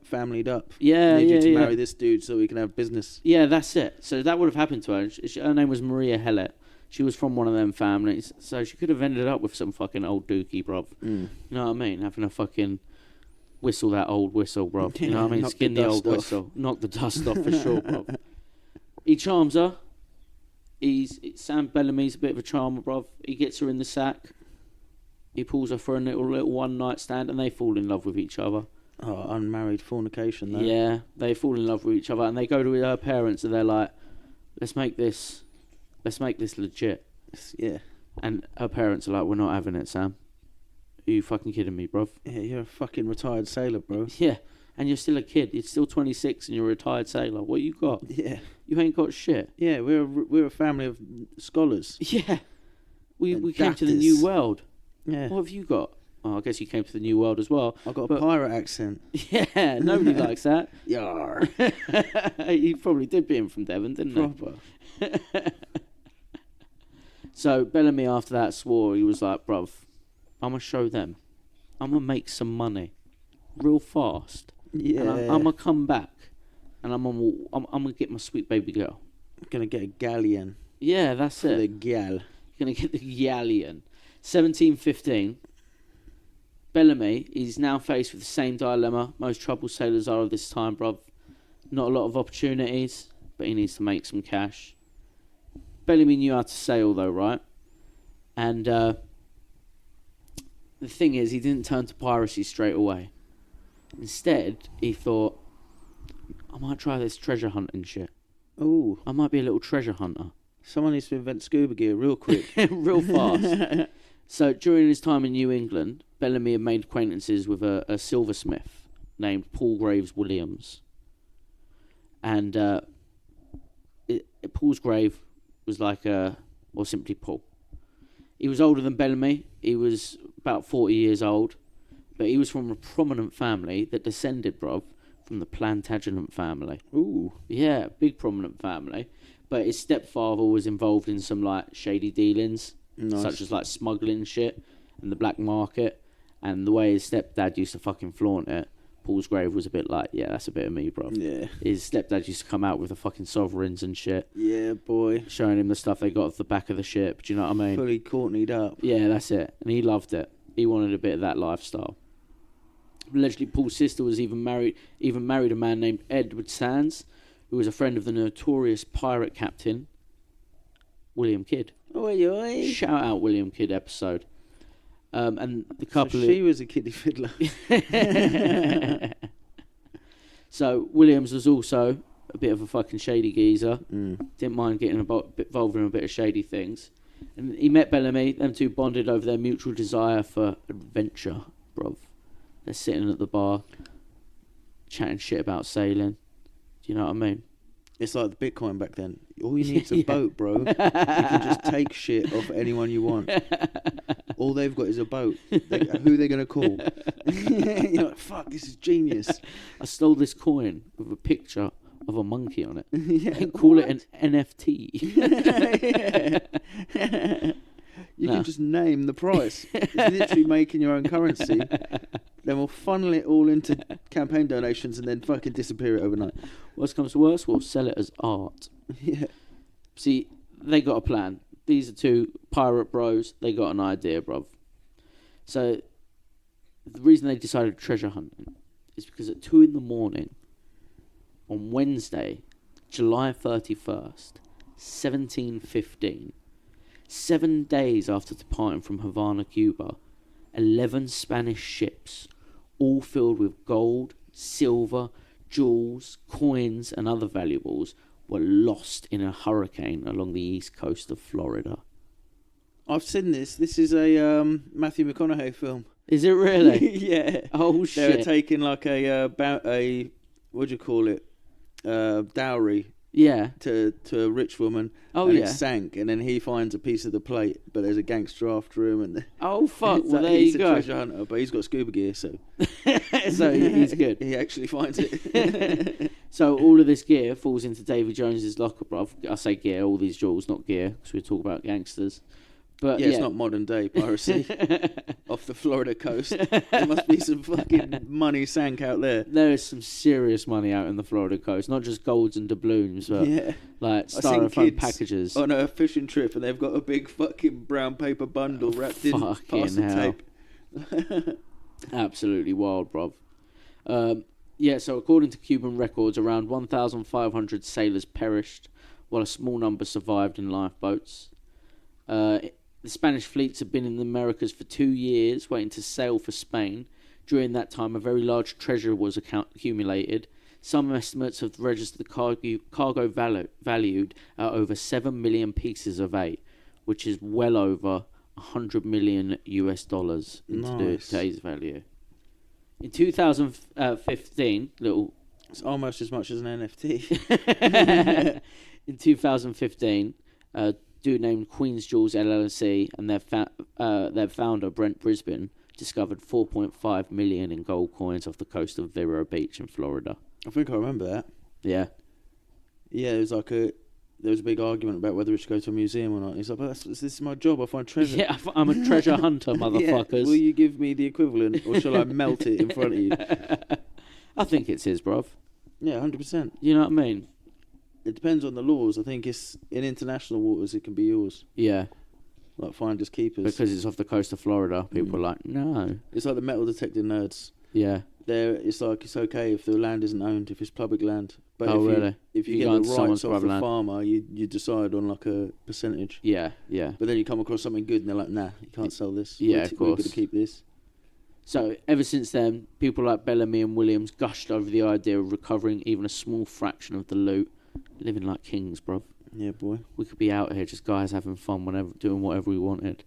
familyed up. Yeah, Need you to marry this dude so we can have business. Yeah, that's it. So that would have happened to her. Her name was Maria Hellett. She was from one of them families, so she could have ended up with some fucking old dookie, bruv. You know what I mean? Having a fucking whistle that old whistle, bruv. You know what I mean? Skin the old whistle. Knock the dust off for sure, bruv. He charms her. Sam Bellamy's a bit of a charmer, bruv. He gets her in the sack. He pulls her for a little one-night stand, and they fall in love with each other. Oh, unmarried fornication, though. Yeah, they fall in love with each other, and they go to her parents, and they're like, let's make this legit. Yeah. And her parents are like, we're not having it, Sam. Are you fucking kidding me, bruv? Yeah, you're a fucking retired sailor, bro. Yeah. And you're still a kid. You're still 26 and you're a retired sailor. What you got? Yeah. You ain't got shit. Yeah, we're a family of scholars. Yeah. We came to the doctors. new world. Yeah. What have you got? Oh, I guess you came to the new world as well. I've got a pirate accent. Yeah, nobody likes that. Yar. You probably did being from Devon, didn't you? Proper. So Bellamy after that swore, he was like, bruv, I'm going to show them. I'm going to make some money real fast. Yeah. And I'm going to come back and I'm going to get my sweet baby girl. I'm going to get a galleon. Yeah, that's For it. the gal. Going to get the galleon. 1715. Bellamy is now faced with the same dilemma most troubled sailors are of this time, bruv. Not a lot of opportunities, but he needs to make some cash. Bellamy knew how to sail, though, right? And the thing is, he didn't turn to piracy straight away. Instead, he thought, I might try this treasure hunting shit. Ooh. I might be a little treasure hunter. Someone needs to invent scuba gear real quick. Real fast. So, during his time in New England, Bellamy had made acquaintances with a silversmith named Paul Graves Williams. And Paul's grave was like or simply Paul. He was older than Bellamy. He was about 40 years old. But he was from a prominent family that descended, bruv, from the Plantagenet family. Ooh. Yeah, big prominent family. But his stepfather was involved in some like shady dealings, such as like smuggling shit and the black market. And the way his stepdad used to fucking flaunt it, Paul's grave was a bit like, yeah, that's a bit of me, bro. Yeah. His stepdad used to come out with the fucking sovereigns and shit. Yeah, boy. Showing him the stuff they got off the back of the ship. Do you know what I mean? Fully Courtneyed up. Yeah, that's it. And he loved it. He wanted a bit of that lifestyle. Allegedly, Paul's sister was even married a man named Edward Sands, who was a friend of the notorious pirate captain, William Kidd. Oi, oi. Shout out William Kidd episode. And the couple. So she was a kiddie fiddler. So Williams was also a bit of a fucking shady geezer. Mm. Didn't mind getting involved in a bit of shady things. And he met Bellamy. Them two bonded over their mutual desire for adventure, bruv. They're sitting at the bar, chatting shit about sailing. Do you know what I mean? It's like the Bitcoin back then. All you need is a boat, bro. You can just take shit off anyone you want. All they've got is a boat. Who are they going to call? You're like, fuck, this is genius. I stole this coin with a picture of a monkey on it. Yeah, And call it an NFT. You can just name the price. It's literally making your own currency. Then we'll funnel it all into campaign donations and then fucking disappear it overnight. Worst comes to worst, we'll sell it as art. Yeah. See, they got a plan. These are two pirate bros. They got an idea, bruv. So, the reason they decided treasure hunting is because at 2 a.m, on Wednesday, July 31st, 1715, 7 days after departing from Havana, Cuba, 11 Spanish ships, all filled with gold, silver, jewels, coins, and other valuables, were lost in a hurricane along the east coast of Florida. I've seen this. This is a Matthew McConaughey film. Is it really? Yeah. Oh, They were shit. taking like a what do you call it? Dowry Yeah. to a rich woman. Oh, and yeah. it sank, and then he finds a piece of the plate, but there's a gangster after him, and Oh, fuck. it's Well, like there he's you a go. treasure hunter, but he's got scuba gear, so So he's good. he actually finds it. So all of this gear falls into Davy Jones's locker, bruv. I say gear, all these jewels, not gear, because we talk about gangsters. But Yeah, it's not modern day piracy off the Florida coast. There must be some fucking money sank out there. There is some serious money out in the Florida coast, not just golds and doubloons, but Yeah. like I've seen styrofoam kids packages. on a fishing trip, and they've got a big fucking brown paper bundle wrapped in Fucking parcel hell. tape. Absolutely wild, bruv. Yeah, so according to Cuban records, around 1,500 sailors perished, while a small number survived in lifeboats. The Spanish fleets had been in the Americas for 2 years, waiting to sail for Spain. During that time, a very large treasure was accumulated. Some estimates have registered the cargo valued at over 7 million pieces of 8, which is well over $100 million US in Nice. today's value. In 2015, little... It's almost as much as an NFT. In 2015, a dude named Queen's Jewels LLC and their founder, Brent Brisbane, discovered 4.5 million in gold coins off the coast of Vero Beach in Florida. I think I remember that. Yeah. Yeah, it was like there was a big argument about whether it should go to a museum or not. And he's like, but this is my job. I find treasure. Yeah, I'm a treasure hunter, motherfuckers. Yeah. Will you give me the equivalent, or shall I melt it in front of you? I think it's his, bruv. Yeah, 100%. You know what I mean? It depends on the laws. I think it's in international waters, it can be yours. Yeah. Like finders keepers. Because it's off the coast of Florida. People are like, no. It's like the metal detecting nerds. Yeah. It's like it's okay if the land isn't owned, if it's public land. But if you get go the into rights off the land. farmer, you decide on like a percentage. Yeah, yeah. But then you come across something good and they're like, nah, you can't sell this. Yeah, of course. We're going to keep this. So ever since then, people like Bellamy and Williams gushed over the idea of recovering even a small fraction of the loot, living like kings, bruv. Yeah, boy. We could be out here just guys having fun, doing whatever we wanted,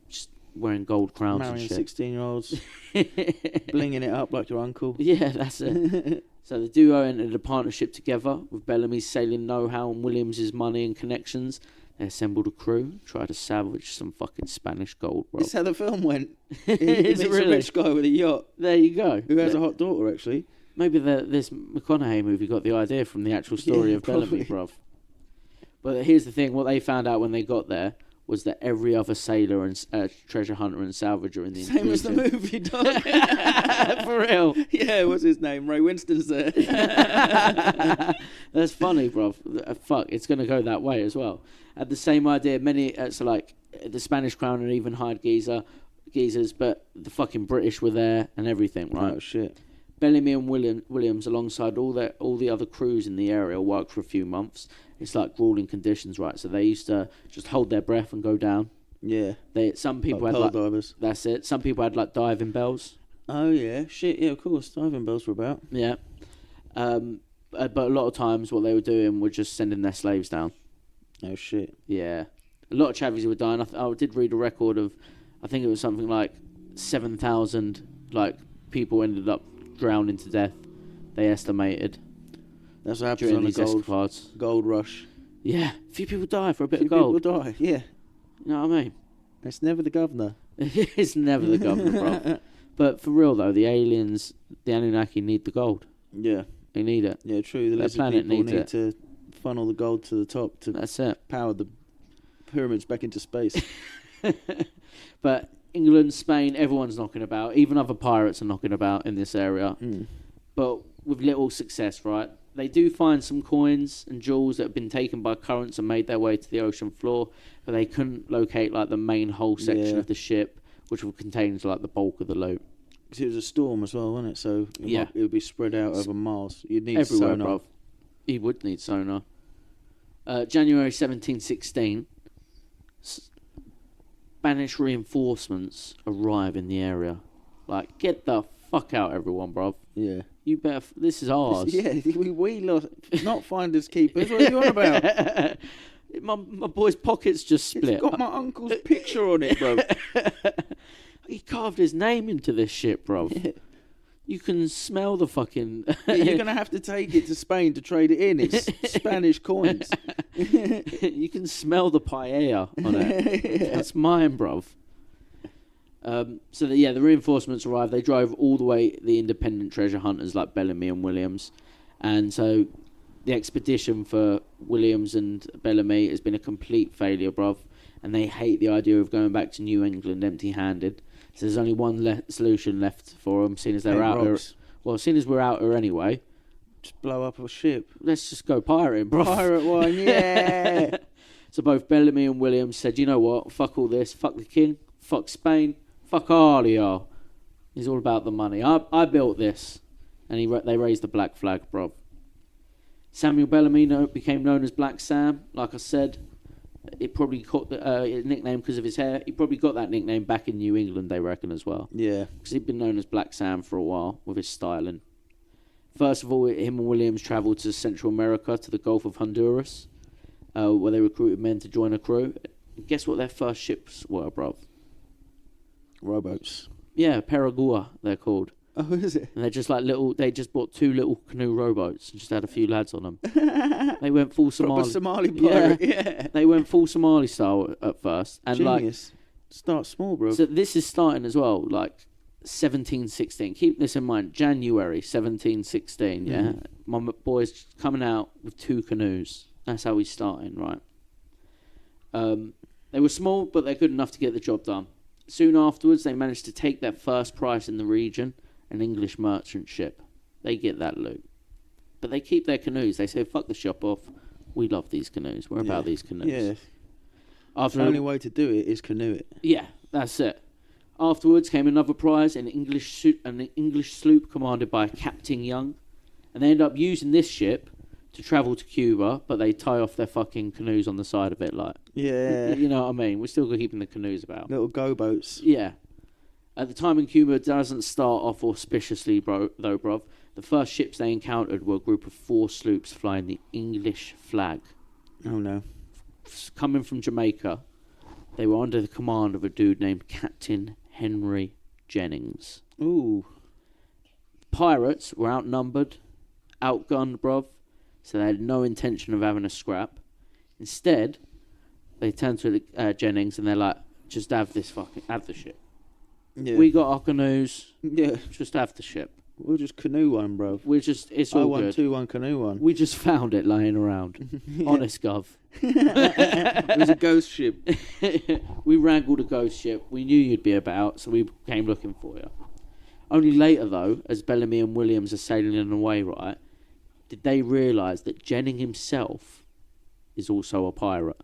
just wearing gold crowns Marrying and shit. 16-year-olds, blinging it up like your uncle. Yeah, that's it. So the duo entered a partnership together with Bellamy's sailing know-how and Williams' money and connections. They assembled a crew, tried to salvage some fucking Spanish gold, bro. That's how the film went. He Is meets it really? a rich guy with a yacht There you go. who has a hot daughter, actually. Maybe this McConaughey movie got the idea from the actual story of Bellamy, bruv. But here's the thing, what they found out when they got there was that every other sailor and treasure hunter and salvager in the Same as the movie, dog. For real. Yeah, what's his name? Ray Winston's there. That's funny, bruv. Fuck, it's going to go that way as well. Had the same idea, so like the Spanish crown and even hired geezers, but the fucking British were there and everything, right? Oh, shit. Bellamy and Williams, alongside all the other crews in the area, worked for a few months. It's like grueling conditions, right? So they used to just hold their breath and go down. Yeah. Some people like had pearl divers. That's it. Some people had like diving bells. Oh yeah, shit. Yeah, of course. Diving bells were about. Yeah. But a lot of times, what they were doing was just sending their slaves down. Oh shit. Yeah. A lot of Chavies were dying. I did read a record of, I think it was something like 7,000 like people ended up drowning to death. They estimated. That's what happens during on these the gold rush. Yeah, a few people die for a bit of gold. People die, yeah. You know what I mean? It's never the governor. It's never the governor, bro. But for real though, the aliens, the Anunnaki need the gold. Yeah. They need it. Yeah, true. The lizard planet people needs need it. to funnel the gold to the top to That's it. power the pyramids back into space. But England, Spain, everyone's knocking about. Even other pirates are knocking about in this area. Mm. But with little success, right? They do find some coins and jewels that have been taken by currents and made their way to the ocean floor, but they couldn't locate like the main hull section of the ship, which would contain like the bulk of the loot. Because it was a storm as well, wasn't it? So it would be spread out over miles. You'd need everywhere, sonar. bruv. You would need sonar. January 1716, Spanish reinforcements arrive in the area. Like, get the fuck out, everyone, bruv. Yeah. You better. This is ours. Yeah, we lost. Not finders keepers. What are you on about? My boy's pockets just split. It's got my uncle's picture on it, bro. He carved his name into this shit, bro. Yeah. You can smell the fucking... You're going to have to take it to Spain to trade it in. It's Spanish coins. You can smell the paella on it. Yeah. That's mine, bruv. The reinforcements arrived. They drove all the way the independent treasure hunters like Bellamy and Williams. And so the expedition for Williams and Bellamy has been a complete failure, bruv. And they hate the idea of going back to New England empty-handed. So there's only one solution left for them, seeing as they're out here. Well, seeing as we're out here anyway, just blow up a ship. Let's just go pirating, bro. Pirate one, yeah. So both Bellamy and Williams said, you know what? Fuck all this. Fuck the king. Fuck Spain. Fuck all of y'all. He's all about the money. I built this, and they raised the black flag, bro. Samuel Bellamy became known as Black Sam. Like I said, it probably caught the nickname because of his hair. He probably got that nickname back in New England, they reckon, as well. Yeah. Because he'd been known as Black Sam for a while with his styling. First of all, him and Williams travelled to Central America, to the Gulf of Honduras, where they recruited men to join a crew. Guess what their first ships were, bruv? Rowboats. Yeah, Peragua, they're called. Oh, is it? And they're just like little. They just bought 2 little canoe rowboats and just had a few lads on them. They went full Somali. Proper Somali pirate. Yeah. They went full Somali style at first, and Genius. Start small, bro. so this is starting as well, like 1716. Keep this in mind. January 1716. Yeah, my boy's coming out with 2 canoes. That's how he's starting, right? They were small, but they're good enough to get the job done. Soon afterwards, they managed to take their first prize in the region, an English merchant ship. They get that loot. But they keep their canoes. They say, fuck the shop off. We love these canoes. We're about these canoes. Yeah. After The only way to do it is canoe it. Yeah, that's it. Afterwards came another prize, an English sloop commanded by Captain Young. And they end up using this ship to travel to Cuba, but they tie off their fucking canoes on the side of it, like... Yeah. You know what I mean? We're still keeping the canoes about. Little go-boats. Yeah. At the time in Cuba, it doesn't start off auspiciously, though, bruv. The first ships they encountered were a group of 4 sloops flying the English flag. Oh, no. Coming from Jamaica, they were under the command of a dude named Captain Henry Jennings. Ooh. Pirates were outnumbered, outgunned, bruv, so they had no intention of having a scrap. Instead, they turned to Jennings and they're like, just have the ship. Yeah. We got our canoes, Yeah. just have the ship. We'll just canoe one, bro. It's all good. 2-1 canoe one. We just found it laying around. Honest, Gov. It was a ghost ship. We wrangled a ghost ship. We knew you'd be about, so we came looking for you. Only later, though, as Bellamy and Williams are sailing away, right, did they realise that Jennings himself is also a pirate.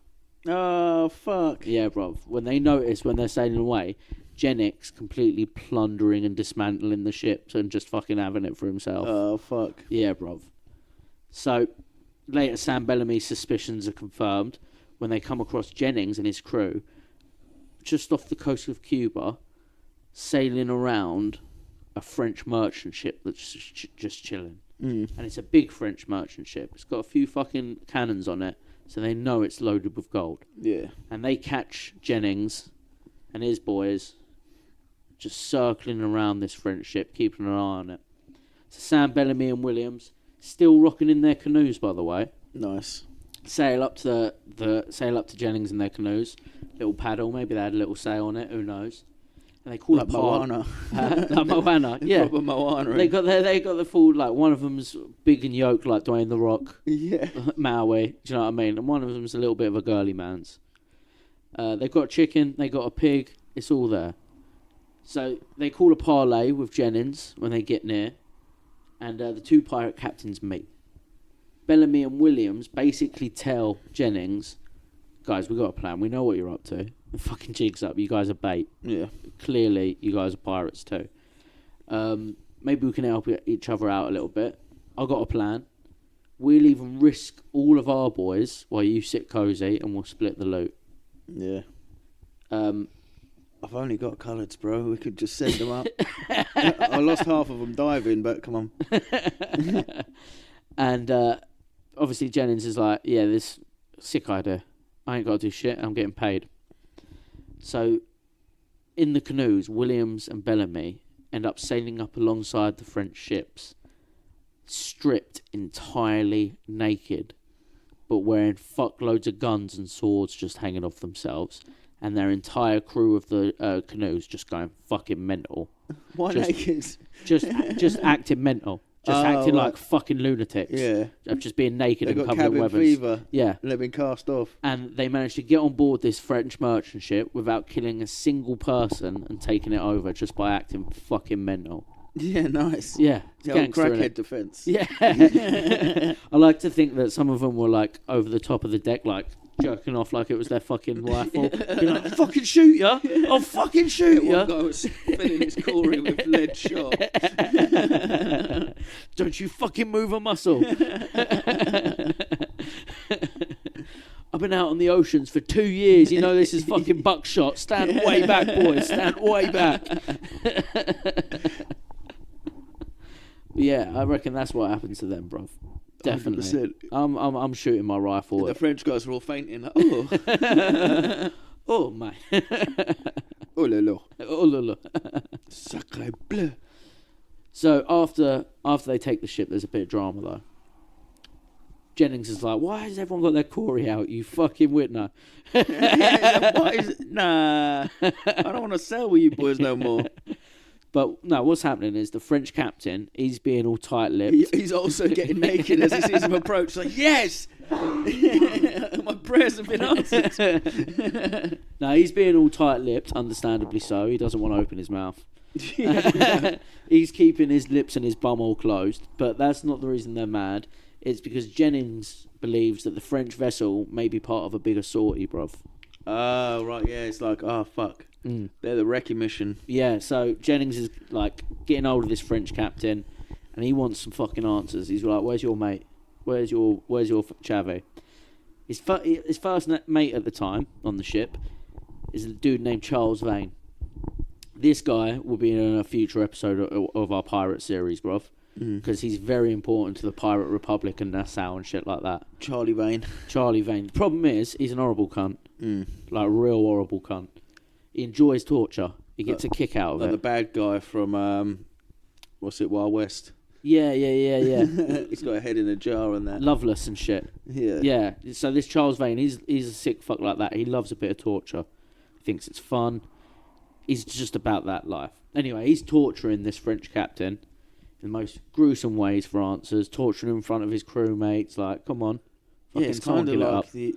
Oh, fuck. Yeah, bruv. When they notice when they're sailing away, Jennings completely plundering and dismantling the ships and just fucking having it for himself. Oh, fuck. Yeah, bruv. So, later Sam Bellamy's suspicions are confirmed when they come across Jennings and his crew just off the coast of Cuba, sailing around a French merchant ship that's just chilling. And it's a big French merchant ship. It's got a few fucking cannons on it, so they know it's loaded with gold. Yeah. And they catch Jennings and his boys just circling around this French ship, keeping an eye on it. So Sam Bellamy and Williams, still rocking in their canoes, by the way. Nice. Sail up to Jennings in their canoes. Little paddle, maybe they had a little sail on it. Who knows? And they call like it Moana. Like Moana, yeah. Proper Moana. They got the full, like, one of them's big and yoked like Dwayne The Rock. Yeah. Maui, do you know what I mean? And one of them's a little bit of a girly man's. They've got a chicken, they got a pig, it's all there. So they call a parley with Jennings when they get near, and the 2 pirate captains meet. Bellamy and Williams basically tell Jennings, guys, we got a plan, we know what you're up to. The fucking jig's up, you guys are bait. Yeah. Clearly, you guys are pirates too. Maybe we can help each other out a little bit. I've got a plan. We'll even risk all of our boys while you sit cosy, and we'll split the loot. Yeah. I've only got coloureds, bro. We could just send them up. I lost half of them diving, but come on. And obviously Jennings is like, yeah, this sick idea. I ain't got to do shit. I'm getting paid. So in the canoes, Williams and Bellamy end up sailing up alongside the French ships, stripped entirely naked, but wearing fuckloads of guns and swords just hanging off themselves, and their entire crew of the canoes just going fucking mental. Why naked? Just acting mental. Just acting like fucking lunatics. Yeah. Of just being naked and covered in cabin weapons. fever. Yeah. And they've been cast off. And they managed to get on board this French merchant ship without killing a single person and taking it over just by acting fucking mental. Yeah, nice. Yeah. The old crackhead defence. Yeah. I like to think that some of them were like over the top of the deck, like jerking off like it was their fucking rifle. Being like, I'll fucking shoot ya! I'll fucking shoot ya! One guy was filling his Corey with lead shot. Don't you fucking move a muscle. I've been out on the oceans for 2 years. You know this is fucking buckshot. Stand way back, boys. Stand way back. Yeah, I reckon that's what happens to them, bruv. Definitely. 100%. I'm shooting my rifle. The French guys were all fainting. Like, oh. Oh, my. Oh, la la. Oh, la la. Sacré bleu. after they take the ship, there's a bit of drama though. Jennings is like, why has everyone got their Corey out, you fucking Whitner? Nah, I don't want to sail with you boys no more. But no, what's happening is the French captain, he's being all tight-lipped. He's also getting naked as he sees him approach. Like, yes! My prayers have been answered. No, he's being all tight-lipped, understandably so. He doesn't want to open his mouth. He's keeping his lips and his bum all closed. But that's not the reason they're mad. It's because Jennings believes that the French vessel may be part of a bigger sortie, bruv. Oh, right, yeah. It's like, oh, fuck. They're the wrecking mission. Yeah, so Jennings is like getting hold of this French captain, and he wants some fucking answers. He's like, "Where's your mate? Where's your chavvy?" His first mate at the time on the ship is a dude named Charles Vane. This guy will be in a future episode of our pirate series, bruv, because he's very important to the Pirate Republic and Nassau and shit like that. Charlie Vane. The problem is, he's an horrible cunt. Like a real horrible cunt. He enjoys torture. He gets a kick out of it. The bad guy from, Wild West? Yeah. He's got a head in a jar and that. Loveless and shit. Yeah. Yeah. So this Charles Vane, he's a sick fuck like that. He loves a bit of torture. He thinks it's fun. He's just about that life. Anyway, he's torturing this French captain in the most gruesome ways for answers. Torturing him in front of his crewmates. Like, come on. Yeah, it's kind of like the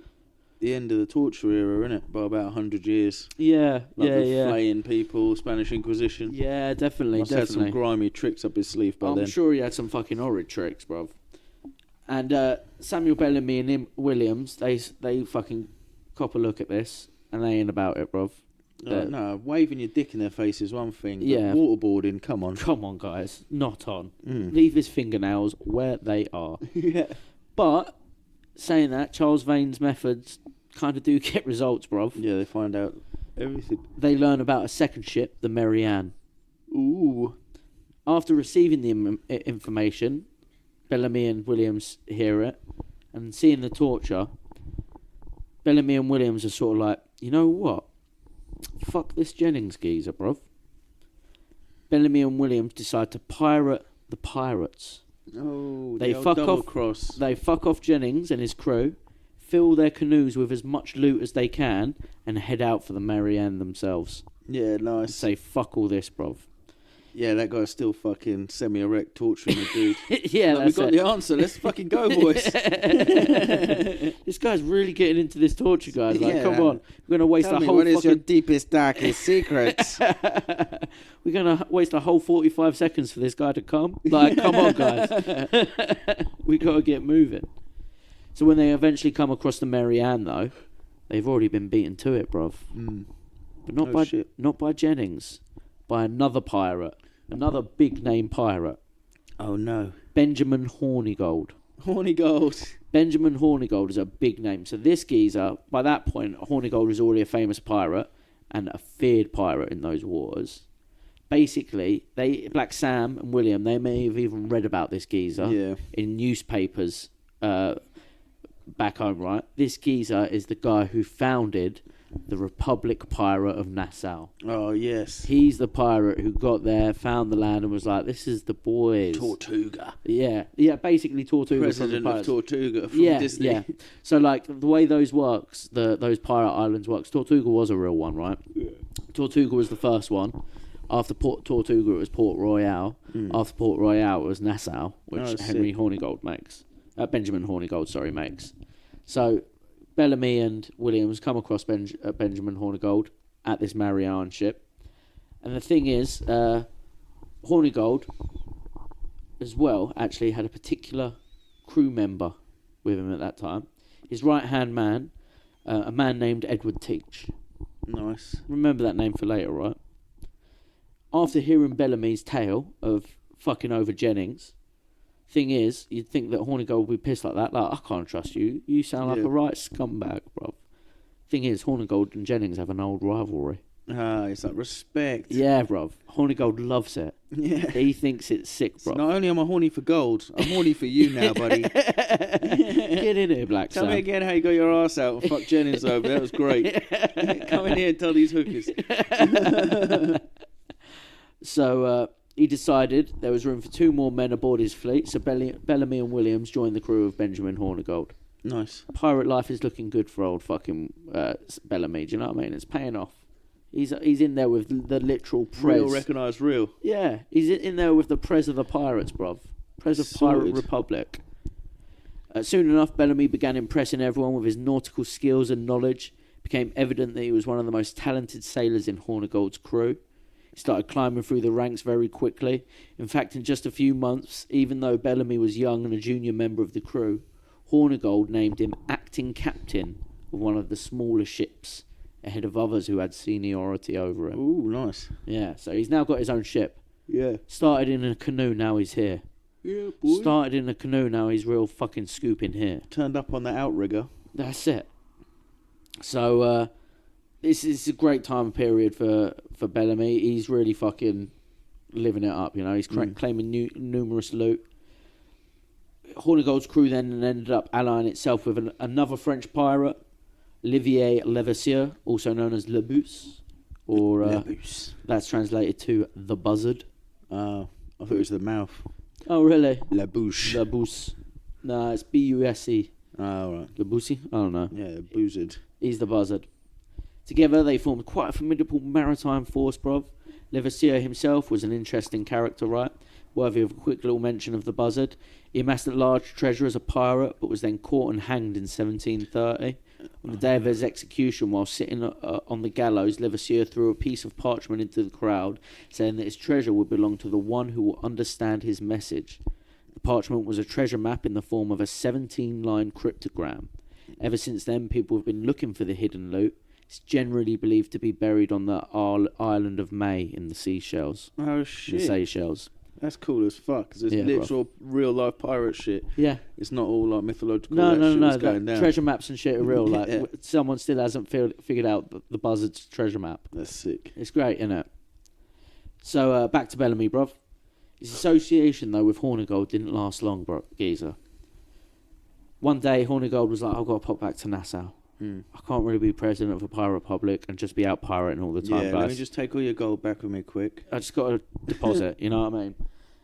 end of the torture era, isn't it? By about 100 years. Yeah, flaying people, Spanish Inquisition. Yeah, definitely. Had some grimy tricks up his sleeve by then. I'm sure he had some fucking horrid tricks, bruv. And Samuel Bellamy and Williams, they fucking cop a look at this, and they ain't about it, bruv. No, waving your dick in their face is one thing. Yeah. But waterboarding, come on. Come on, guys. Not on. Leave his fingernails where they are. Yeah. But, saying that, Charles Vane's methods kind of do get results, bruv. Yeah, they find out everything. They learn about a second ship, the Mary Ann. Ooh. After receiving the information, Bellamy and Williams hear it, and seeing the torture, Bellamy and Williams are sort of like, you know what? Fuck this Jennings geezer, bruv. Bellamy and Williams decide to pirate the pirates. Oh, they fuck off. They fuck off Jennings and his crew, fill their canoes with as much loot as they can, and head out for the Mary Ann themselves. Yeah, nice. And say fuck all this, bruv. Yeah, that guy's still fucking semi-erect torturing the dude. Yeah, like, we got the answer. Let's fucking go, boys. This guy's really getting into this torture, guys. Like, come on, we're gonna waste what is your deepest, darkest secrets? We're gonna waste a whole 45 seconds for this guy to come. Like, come on, guys. We gotta get moving. So when they eventually come across the Mary Ann, though, they've already been beaten to it, bruv. But not by Jennings. By another pirate. Another big-name pirate. Oh, no. Benjamin Hornigold. Hornigold. Benjamin Hornigold is a big name. So this geezer, by that point, Hornigold was already a famous pirate and a feared pirate in those waters. Basically, Black Sam and William, they may have even read about this geezer in newspapers back home, right? This geezer is the guy who founded the Republic Pirate of Nassau. Oh, yes. He's the pirate who got there, found the land, and was like, this is the boys. Tortuga. Yeah, basically Tortuga. President of Tortuga from Disney. Yeah. So, like, the way those works, those pirate islands works, Tortuga was a real one, right? Yeah. Tortuga was the first one. After Tortuga, it was Port Royal. After Port Royal, it was Nassau, which Benjamin Hornigold makes. So Bellamy and Williams come across Benjamin Hornigold at this Mary Ann ship. And the thing is, Hornigold, as well, actually had a particular crew member with him at that time. His right-hand man, a man named Edward Teach. Nice. Remember that name for later, right? After hearing Bellamy's tale of fucking over Jennings, thing is, you'd think that Hornigold would be pissed like that. Like, I can't trust you. You sound like a right scumbag, bruv. Thing is, Hornigold and Jennings have an old rivalry. Ah, it's like respect. Yeah, bruv. Hornigold loves it. Yeah. He thinks it's sick, bruv. So not only am I horny for gold, I'm horny for you now, buddy. Get in here, Black Sam. Tell me again how you got your arse out and fuck Jennings over. That was great. Come in here and tell these hookers. So he decided there was room for 2 more men aboard his fleet, so Bellamy and Williams joined the crew of Benjamin Hornigold. Nice. Pirate life is looking good for old fucking Bellamy. Do you know what I mean? It's paying off. He's in there with the literal prez. Real recognised real. Yeah, he's in there with the prez of the pirates, bruv. Prez of Pirate Republic. Soon enough, Bellamy began impressing everyone with his nautical skills and knowledge. It became evident that he was one of the most talented sailors in Hornigold's crew. He started climbing through the ranks very quickly. In fact, in just a few months, even though Bellamy was young and a junior member of the crew, Hornigold named him acting captain of one of the smaller ships, ahead of others who had seniority over him. Ooh, nice. Yeah, so he's now got his own ship. Yeah. Started in a canoe, now he's here. Yeah, boy. Started in a canoe, now he's real fucking scooping here. Turned up on the outrigger. That's it. So, this is a great time period for Bellamy. He's really fucking living it up, you know. He's claiming numerous loot. Hornigold's crew then ended up allying itself with another French pirate, Olivier Levasseur, also known as Le Bousse, or that's translated to the buzzard. I thought it was the mouth. Oh, really? La bouche. Le Bousse. No, it's B-U-S-E. Oh, right. Le Bousse? I don't know. Yeah, boozard. He's the buzzard. Together, they formed quite a formidable maritime force, bruv. Levasseur himself was an interesting character, right? Worthy of a quick little mention of the buzzard. He amassed a large treasure as a pirate, but was then caught and hanged in 1730. On the day of his execution, while sitting on the gallows, Levasseur threw a piece of parchment into the crowd, saying that his treasure would belong to the one who will understand his message. The parchment was a treasure map in the form of a 17-line cryptogram. Ever since then, people have been looking for the hidden loot. It's generally believed to be buried on the island of May in the Seychelles. Oh, shit. The Seychelles. That's cool as fuck, because it's literal real-life pirate shit. Yeah. It's not all, like, mythological. No. Going down. Treasure maps and shit are real. Like, someone still hasn't figured out the buzzard's treasure map. That's sick. It's great, isn't it? So, back to Bellamy, bruv. His association, though, with Hornigold didn't last long, bro, geezer. One day, Hornigold was like, I've got to pop back to Nassau. I can't really be president of a pirate republic and just be out pirating all the time, guys. Let me just take all your gold back with me quick. I just got to deposit, you know what I mean?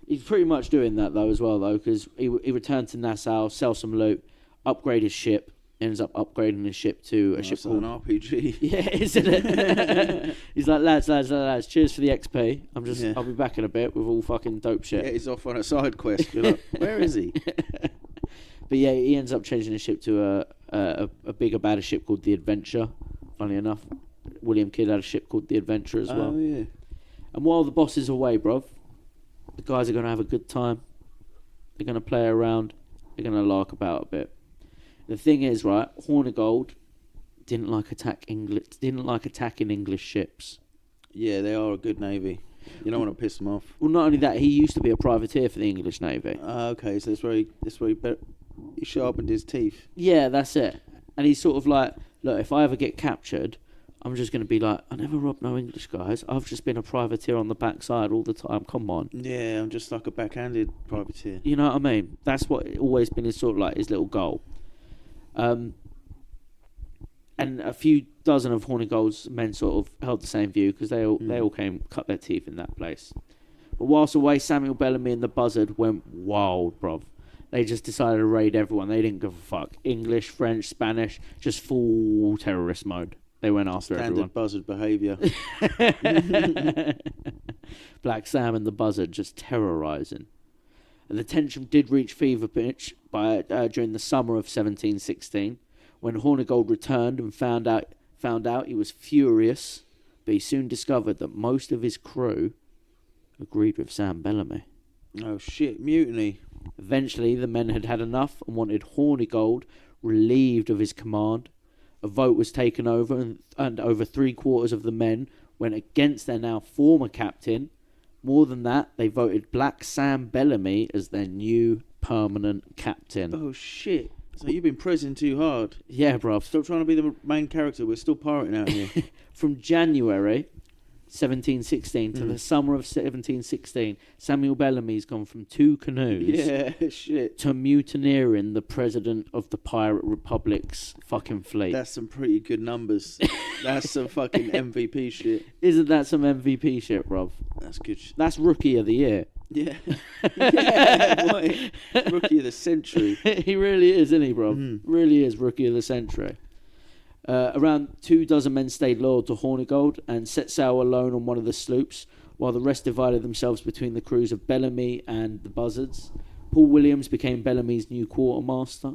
He's pretty much doing that, though, as well, though, because he returned to Nassau, sell some loot, upgrade his ship, ends up upgrading his ship to a ship called... an RPG. Yeah, isn't it? He's like, lads, cheers for the XP. I'll be back in a bit with all fucking dope shit. Yeah, he's off on a side quest. You're like, where is he? But yeah, he ends up changing his ship to a bigger, badder ship called the Adventure. Funny enough, William Kidd had a ship called the Adventure as well. Oh, yeah. And while the boss is away, bruv, the guys are going to have a good time. They're going to play around. They're going to lark about a bit. The thing is, right, Hornigold didn't like attacking English ships. Yeah, they are a good navy. You don't want to piss them off. Well, not only that, he used to be a privateer for the English Navy. Okay, so that's where he sharpened his teeth. Yeah, that's it. And he's sort of like, look, if I ever get captured, I'm just going to be like, I never robbed no English guys. I've just been a privateer on the backside all the time. Come on. Yeah, I'm just like a backhanded privateer. You know what I mean? That's what always been his sort of like his little goal. And a few dozen of Hornigold's men sort of held the same view because they all came cut their teeth in that place. But whilst away, Samuel Bellamy and the Buzzard went wild, bruv. They just decided to raid everyone. They didn't give a fuck. English, French, Spanish, just full terrorist mode. They went after everyone. Standard Buzzard behaviour. Black Sam and the Buzzard just terrorising. And the tension did reach fever pitch during the summer of 1716. When Hornigold returned and found out he was furious, but he soon discovered that most of his crew agreed with Sam Bellamy. Oh shit, mutiny. Eventually, the men had had enough and wanted Hornigold relieved of his command. A vote was taken over, and over 3/4 of the men went against their now former captain. More than that, they voted Black Sam Bellamy as their new permanent captain. Oh shit. So you've been pressing too hard. Yeah, bruv. Stop trying to be the main character. We're still pirating out here. From January 1716 to the summer of 1716, Samuel Bellamy's gone from 2 canoes to mutineering the president of the Pirate Republic's fucking fleet. That's some pretty good numbers. That's some fucking MVP shit. Isn't that some MVP shit, bruv? That's good. That's Rookie of the Year. Yeah. Yeah, boy. Rookie of the century. He really is, isn't he, bruv? Really is Rookie of the century. Around 24 men stayed loyal to Hornigold and set sail alone on one of the sloops, while the rest divided themselves between the crews of Bellamy and the Buzzards. Paul Williams became Bellamy's new quartermaster.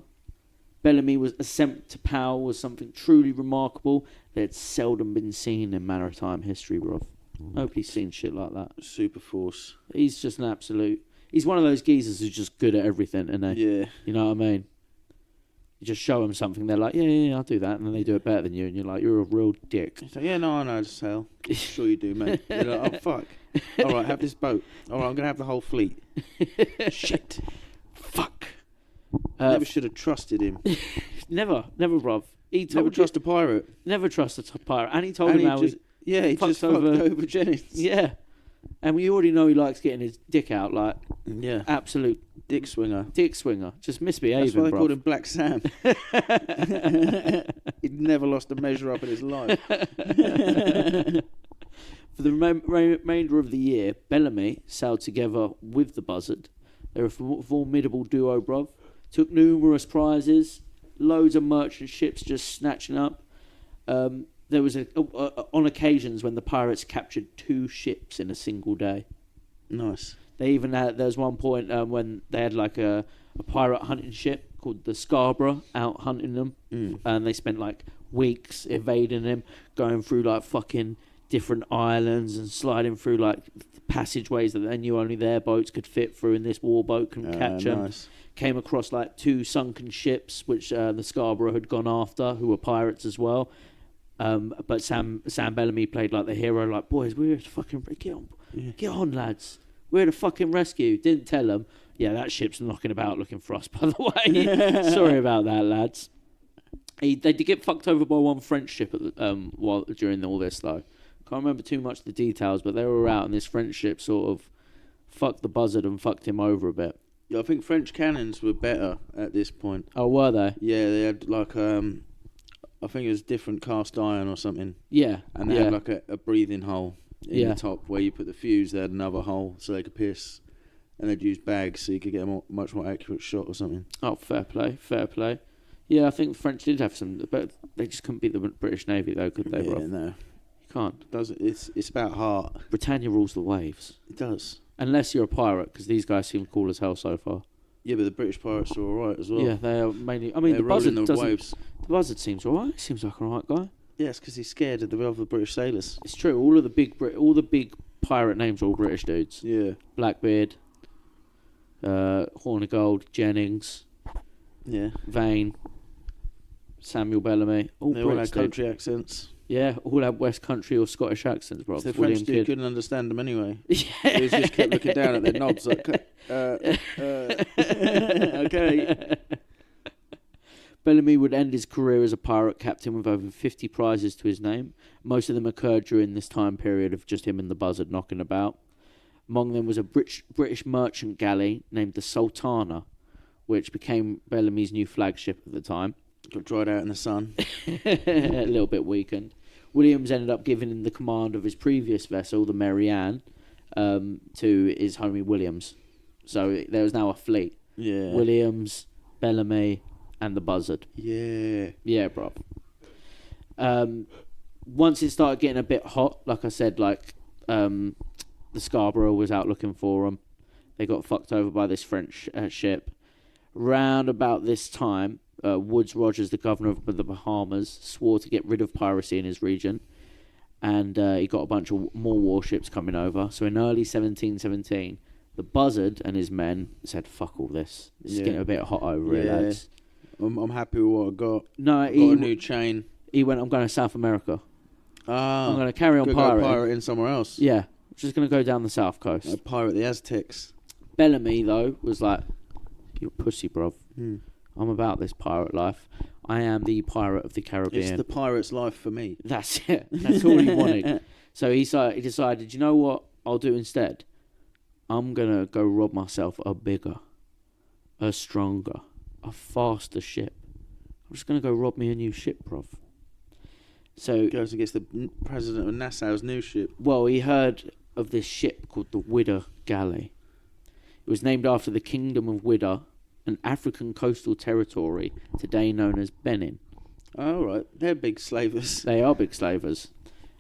Bellamy's ascent to power was something truly remarkable that had seldom been seen in maritime history, bruv. Nobody's seen shit like that. Super force. He's just an absolute... He's one of those geezers who's just good at everything, isn't he? Yeah. You know what I mean? You just show them something, they're like, yeah, I'll do that, and then they do it better than you, and you're like, you're a real dick. He's like, yeah, no, I know how to sail. Sure you do, mate. You're like, oh, fuck. All right, have this boat. All right, I'm going to have the whole fleet. Shit. Fuck. Never should have trusted him. Never, bruv. Never trust a pirate. Never trust a pirate. And he told him how he just fucked over Jennings. Yeah. And we already know he likes getting his dick out, like, absolute dick swinger. Just misbehaving, That's why they bruv. called him Black Sam. He'd never lost a measure up in his life. For the remainder of the year, Bellamy sailed together with the Buzzard. They're a formidable duo, bruv. Took numerous prizes, loads of merchant ships just snatching up. There was on occasions when the pirates captured 2 ships in a single day. Nice. They even had, there was one point when they had like a pirate hunting ship called the Scarborough out hunting them, and they spent like weeks evading him, going through like fucking different islands and sliding through like passageways that they knew only their boats could fit through, and this warboat can catch them. Nice. Came across like 2 sunken ships which the Scarborough had gone after, who were pirates as well. But Sam Bellamy played like the hero, like, boys, we're here to fucking get on, lads. We're to fucking rescue. Didn't tell them. Yeah, that ship's knocking about looking for us, by the way. Sorry about that, lads. They did get fucked over by one French ship at the, during all this, though. Can't remember too much of the details, but they were out, and this French ship sort of fucked the Buzzard and fucked him over a bit. Yeah, I think French cannons were better at this point. Oh, were they? Yeah, they had like I think it was different cast iron or something. Yeah. And they had like a breathing hole in the top where you put the fuse. They had another hole so they could pierce, and they'd use bags so you could get a much more accurate shot or something. Oh, fair play. Yeah, I think the French did have some, but they just couldn't beat the British Navy though, could they, bro? Yeah, no. You can't. It's about heart. Britannia rules the waves. It does. Unless you're a pirate, because these guys seem cool as hell so far. Yeah, but the British pirates are alright as well. Yeah, they are mainly... I mean, the Buzzard waves. The Buzzard seems alright. He seems like an alright guy. Yeah, it's because he's scared of the other British sailors. It's true. All the big pirate names are all British dudes. Yeah. Blackbeard, Hornigold, Jennings, Vane, Samuel Bellamy. They all had country accents. Yeah, all had West Country or Scottish accents, bro. The French dude couldn't understand them anyway. He just kept looking down at their knobs like, okay. Bellamy would end his career as a pirate captain with over 50 prizes to his name. Most of them occurred during this time period of just him and the Buzzard knocking about. Among them was a British merchant galley named the Sultana, which became Bellamy's new flagship at the time. Got dried out in the sun. A little bit weakened. Williams ended up giving him the command of his previous vessel, the Mary Ann, to his homie Williams. So there was now a fleet. Yeah. Williams, Bellamy, and the Buzzard. Yeah. Yeah, bro. Once it started getting a bit hot, like I said, the Scarborough was out looking for them. They got fucked over by this French ship. Round about this time, Woodes Rogers, the governor of the Bahamas, swore to get rid of piracy in his region, and he got a bunch of more warships coming over. So in early 1717, the Buzzard and his men said, "Fuck all this. It's getting a bit hot over here, lads." I'm happy with what I got. No, got a new chain. He went, "I'm going to South America. I'm going to carry on pirating somewhere else." Yeah, just going to go down the south coast. I'd pirate the Aztecs. Bellamy, though, was like, "You pussy, bruv. I'm about this pirate life. I am the pirate of the Caribbean. It's the pirate's life for me. That's it. That's all he wanted. So he decided, you know what I'll do instead? I'm going to go rob myself a bigger, a stronger, a faster ship. I'm just going to go rob me a new ship, bruv. So Goes against the president of Nassau's new ship. Well, he heard of this ship called the Widder Galley. It was named after the Kingdom of Widder, an African coastal territory today known as Benin. Oh, right. They're big slavers. They are big slavers.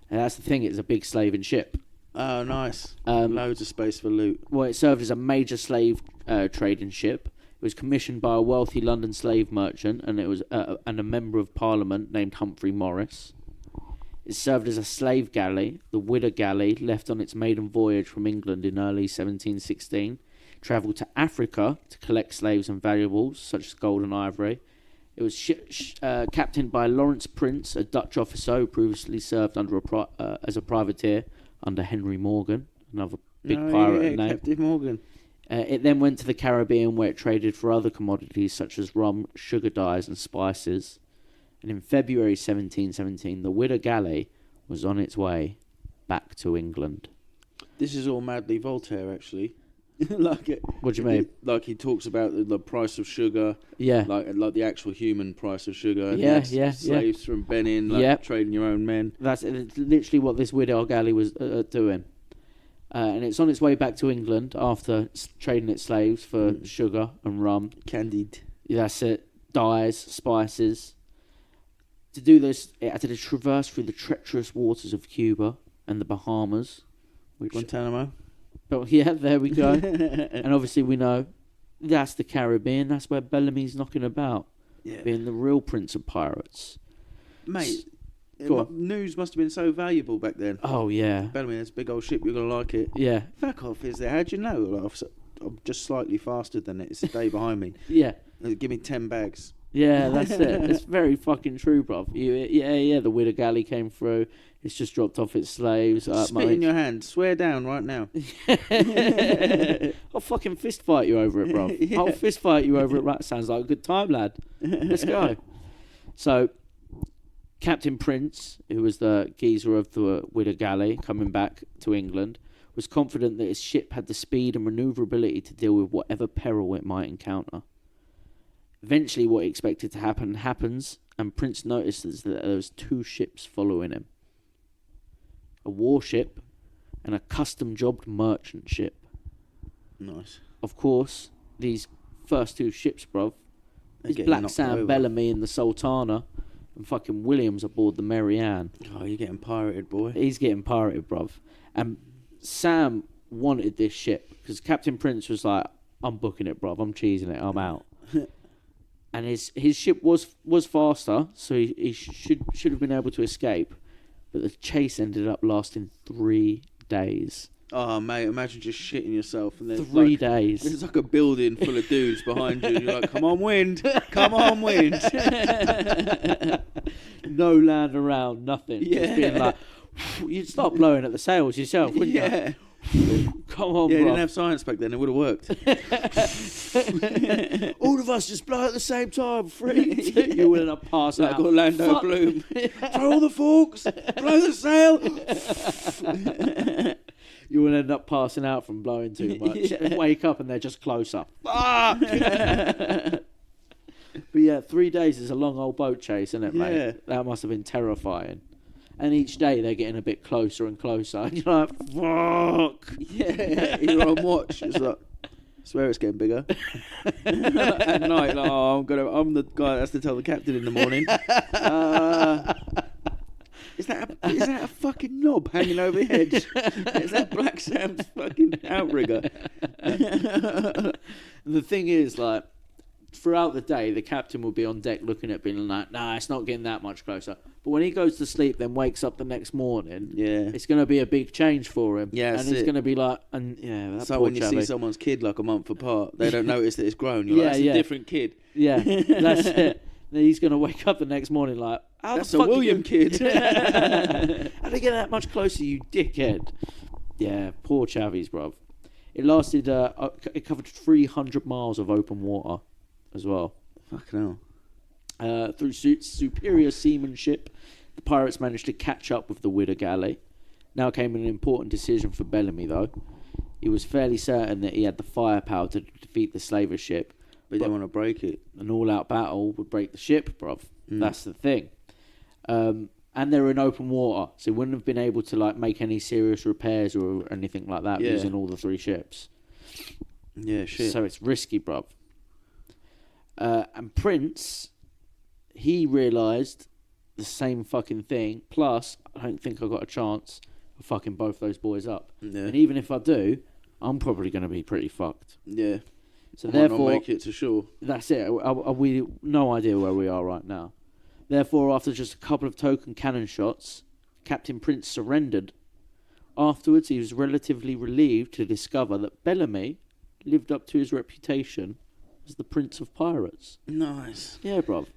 And that's the thing, it's a big slaving ship. Oh, nice. Loads of space for loot. Well, it served as a major slave trading ship. It was commissioned by a wealthy London slave merchant, and it was and a member of Parliament named Humphrey Morris. It served as a slave galley. The Widder Galley left on its maiden voyage from England in early 1716, travelled to Africa to collect slaves and valuables such as gold and ivory. It was captained by Lawrence Prince, a Dutch officer who previously served as a privateer under Henry Morgan, another big pirate name. Captain Morgan. It then went to the Caribbean, where it traded for other commodities such as rum, sugar dyes and spices. And in February 1717, the Widder Galley was on its way back to England. This is all madly Voltaire, actually. What do you mean? Like he talks about the price of sugar. Yeah. Like the actual human price of sugar. Yeah. Slaves from Benin, trading your own men. That's literally what this Widder Galley was doing. And it's on its way back to England after trading its slaves for sugar and rum. Candied. That's it. Dyes, spices. To do this, it had to traverse through the treacherous waters of Cuba and the Bahamas. Guantanamo. But yeah, there we go. And obviously we know that's the Caribbean. That's where Bellamy's knocking about. Yeah. Being the real prince of pirates. Mate, news must have been so valuable back then. Oh, yeah. Bellamy, that's a big old ship. You're going to like it. Yeah. Fuck off, is there? How'd you know? I'm just slightly faster than it. It's a day behind me. Yeah. Give me 10 bags. Yeah, that's it. It's very fucking true, bruv. The Widder Galley came through. It's just dropped off its slaves. Spit in your hand. Swear down right now. I'll fucking fist fight you over it, bruv. Yeah. I'll fist fight you over it. Right, sounds like a good time, lad. Let's go. So, Captain Prince, who was the geezer of the Widder Galley coming back to England, was confident that his ship had the speed and manoeuvrability to deal with whatever peril it might encounter. Eventually, what he expected to happen happens, and Prince notices that there was two ships following him. A warship and a custom-jobbed merchant ship. Nice. Of course, these first two ships, bruv, is Black Sam Bellamy and the Sultana, and fucking Williams aboard the Mary Ann. Oh, you're getting pirated, boy. He's getting pirated, bruv. And Sam wanted this ship, because Captain Prince was like, I'm booking it, bruv, I'm cheesing it, I'm out. And his ship was faster, so he should have been able to escape. But the chase ended up lasting 3 days. Oh, mate, imagine just shitting yourself. And there's 3 days. There's like a building full of dudes behind you. You're like, come on, wind. Come on, wind. No land around, nothing. Yeah. Just being like, you'd start blowing at the sails yourself, wouldn't you? Come on, yeah, bro. Didn't have science back then. It would have worked. All of us just blow at the same time. 3, 2. You would have passed out. Like Orlando Bloom. Throw all the forks. Blow the sail. You will end up passing out from blowing too much. Yeah. Wake up and they're just closer. Fuck! But yeah, 3 days is a long old boat chase, isn't it, mate? Yeah. That must have been terrifying. And each day they're getting a bit closer and closer. And you're like, fuck! Yeah, you're on watch. It's like, I swear it's getting bigger. At night, like, I'm the guy that has to tell the captain in the morning. Is that a fucking knob hanging over the edge? Is that Black Sam's fucking outrigger? The thing is, like, throughout the day, the captain will be on deck looking at being like, nah, it's not getting that much closer. But when he goes to sleep, then wakes up the next morning, it's going to be a big change for him. Yeah, and it's going to be like, that's so when you see someone's kid like a month apart, they don't notice that it's grown. You're like, that's a different kid. Yeah, that's it. Then he's going to wake up the next morning like, that's a William kid. How did he get that much closer, you dickhead? Yeah, poor Chavies, bruv. It lasted, it covered 300 miles of open water as well. Fucking hell. Through superior seamanship, the pirates managed to catch up with the Widder galley. Now came an important decision for Bellamy, though. He was fairly certain that he had the firepower to defeat the slaver ship. But he didn't want to break it. An all-out battle would break the ship, bruv. That's the thing. And they're in open water, so he wouldn't have been able to like make any serious repairs or anything like that using all the 3 ships. Yeah, shit. So it's risky, bruv. And Prince, he realised the same fucking thing. Plus, I don't think I got a chance of fucking both those boys up. Yeah. And even if I do, I'm probably going to be pretty fucked. Yeah. So I therefore, might not make it to shore. that's it. We no idea where we are right now. Therefore, after just a couple of token cannon shots, Captain Prince surrendered. Afterwards, he was relatively relieved to discover that Bellamy lived up to his reputation as the Prince of Pirates. Nice. Yeah, bruv.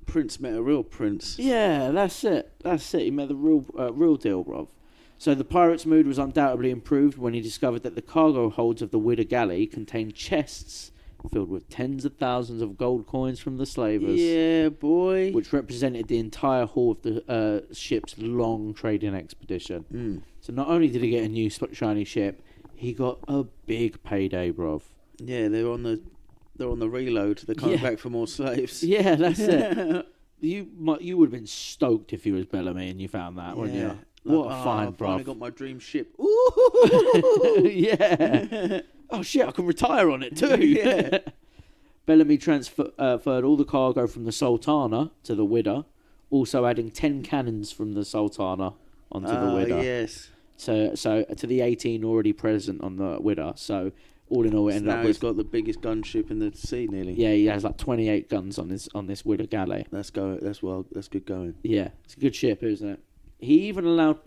Prince met a real prince. Yeah, that's it. He met the real deal, bruv. So the pirate's mood was undoubtedly improved when he discovered that the cargo holds of the Widder galley contained chests filled with tens of thousands of gold coins from the slavers. Yeah, boy. Which represented the entire haul of the ship's long trading expedition. So not only did he get a new shiny ship, he got a big payday, bruv. Yeah, they're on the reload. They're coming back for more slaves. Yeah, that's it. You would have been stoked if you was Bellamy and you found that, wouldn't you? What a find, bruv. I finally got my dream ship. Ooh! Yeah. Oh shit, I can retire on it too. Yeah. Bellamy transferred all the cargo from the Sultana to the Widder, also adding 10 cannons from the Sultana onto the Widder. Yes. So to the 18 already present on the Widder. So all in all, it ended up now with, he's got the biggest gunship in the sea, nearly. Yeah, he has like 28 guns on this Widder galley. That's good going. Yeah, it's a good ship, isn't it? He even allowed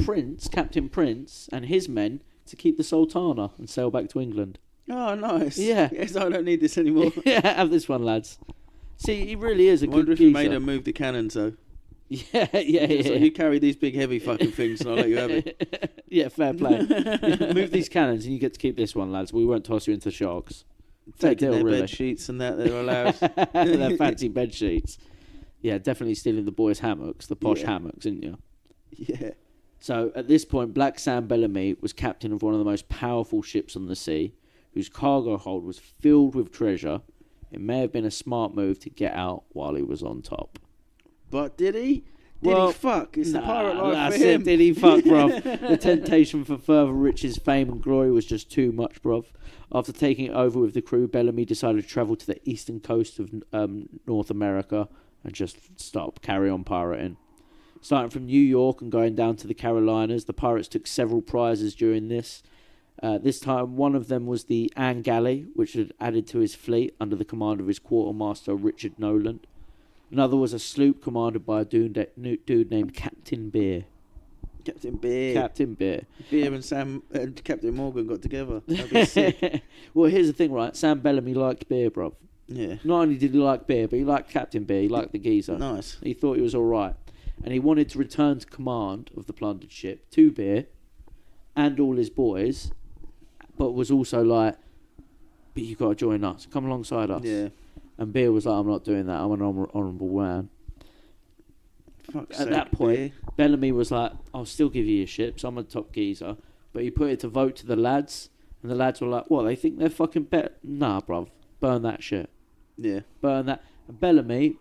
Captain Prince, and his men to keep the Sultana and sail back to England. Oh, nice. Yeah. Yes, I don't need this anymore. Yeah, have this one, lads. See, he really is a I good wonder if geezer. you made him move the cannons, though. Yeah. So you carry these big, heavy fucking things, and I'll let you have it. Yeah, fair play. Move these cannons, and you get to keep this one, lads. We won't toss you into sharks. Fair Taking deal, their really. bed sheets and that, they're allowed. Their fancy bed sheets. Yeah, definitely stealing the boys' hammocks, the posh hammocks, isn't you? Yeah. So at this point, Black Sam Bellamy was captain of one of the most powerful ships on the sea, whose cargo hold was filled with treasure. It may have been a smart move to get out while he was on top. But did he? Did he fuck? It's the pirate life that's for him. it. Did he fuck, bruv? The temptation for further riches, fame and glory was just too much, bruv. After taking it over with the crew, Bellamy decided to travel to the eastern coast of North America and just carry on pirating. Starting from New York and going down to the Carolinas, the pirates took several prizes during this. This time, one of them was the Anne Galley, which had added to his fleet under the command of his quartermaster, Richard Nolan. Another was a sloop commanded by a dude named Captain Beer. Captain Beer. Captain Beer. Beer and Sam and Captain Morgan got together. That'd be sick. Well, here's the thing, right? Sam Bellamy liked beer, bruv. Yeah. Not only did he like beer, but he liked Captain Beer. He liked the geezer. Nice. He thought he was all right. And he wanted to return to command of the plundered ship to Beer and all his boys, but was also like, but you got to join us. Come alongside us. Yeah. And Beer was like, I'm not doing that. I'm an honourable man. At that point, Bellamy was like, I'll still give you your ships. I'm a top geezer. But he put it to vote to the lads, and the lads were like, what, they think they're fucking better? Nah, bruv. Burn that shit. Yeah. Burn that. And Bellamy,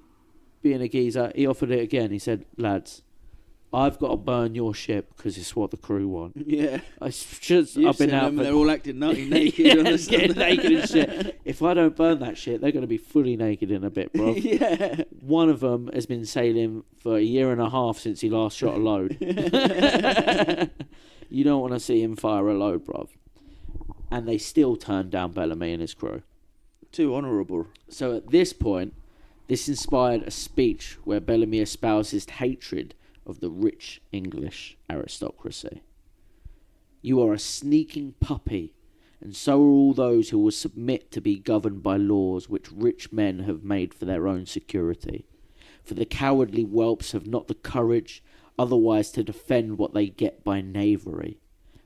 being a geezer, he offered it again. He said, lads, I've got to burn your ship because it's what the crew want. Yeah. I've been out. They're all acting nutty naked. Yeah, getting naked and shit. If I don't burn that shit, they're going to be fully naked in a bit, bro. Yeah. One of them has been sailing for 1.5 years since he last shot a load. You don't want to see him fire a load, bruv. And they still turned down Bellamy and his crew. Too honourable. So at this point, this inspired a speech where Bellamy espoused his hatred of the rich English aristocracy. You are a sneaking puppy, and so are all those who will submit to be governed by laws which rich men have made for their own security. For the cowardly whelps have not the courage otherwise to defend what they get by knavery.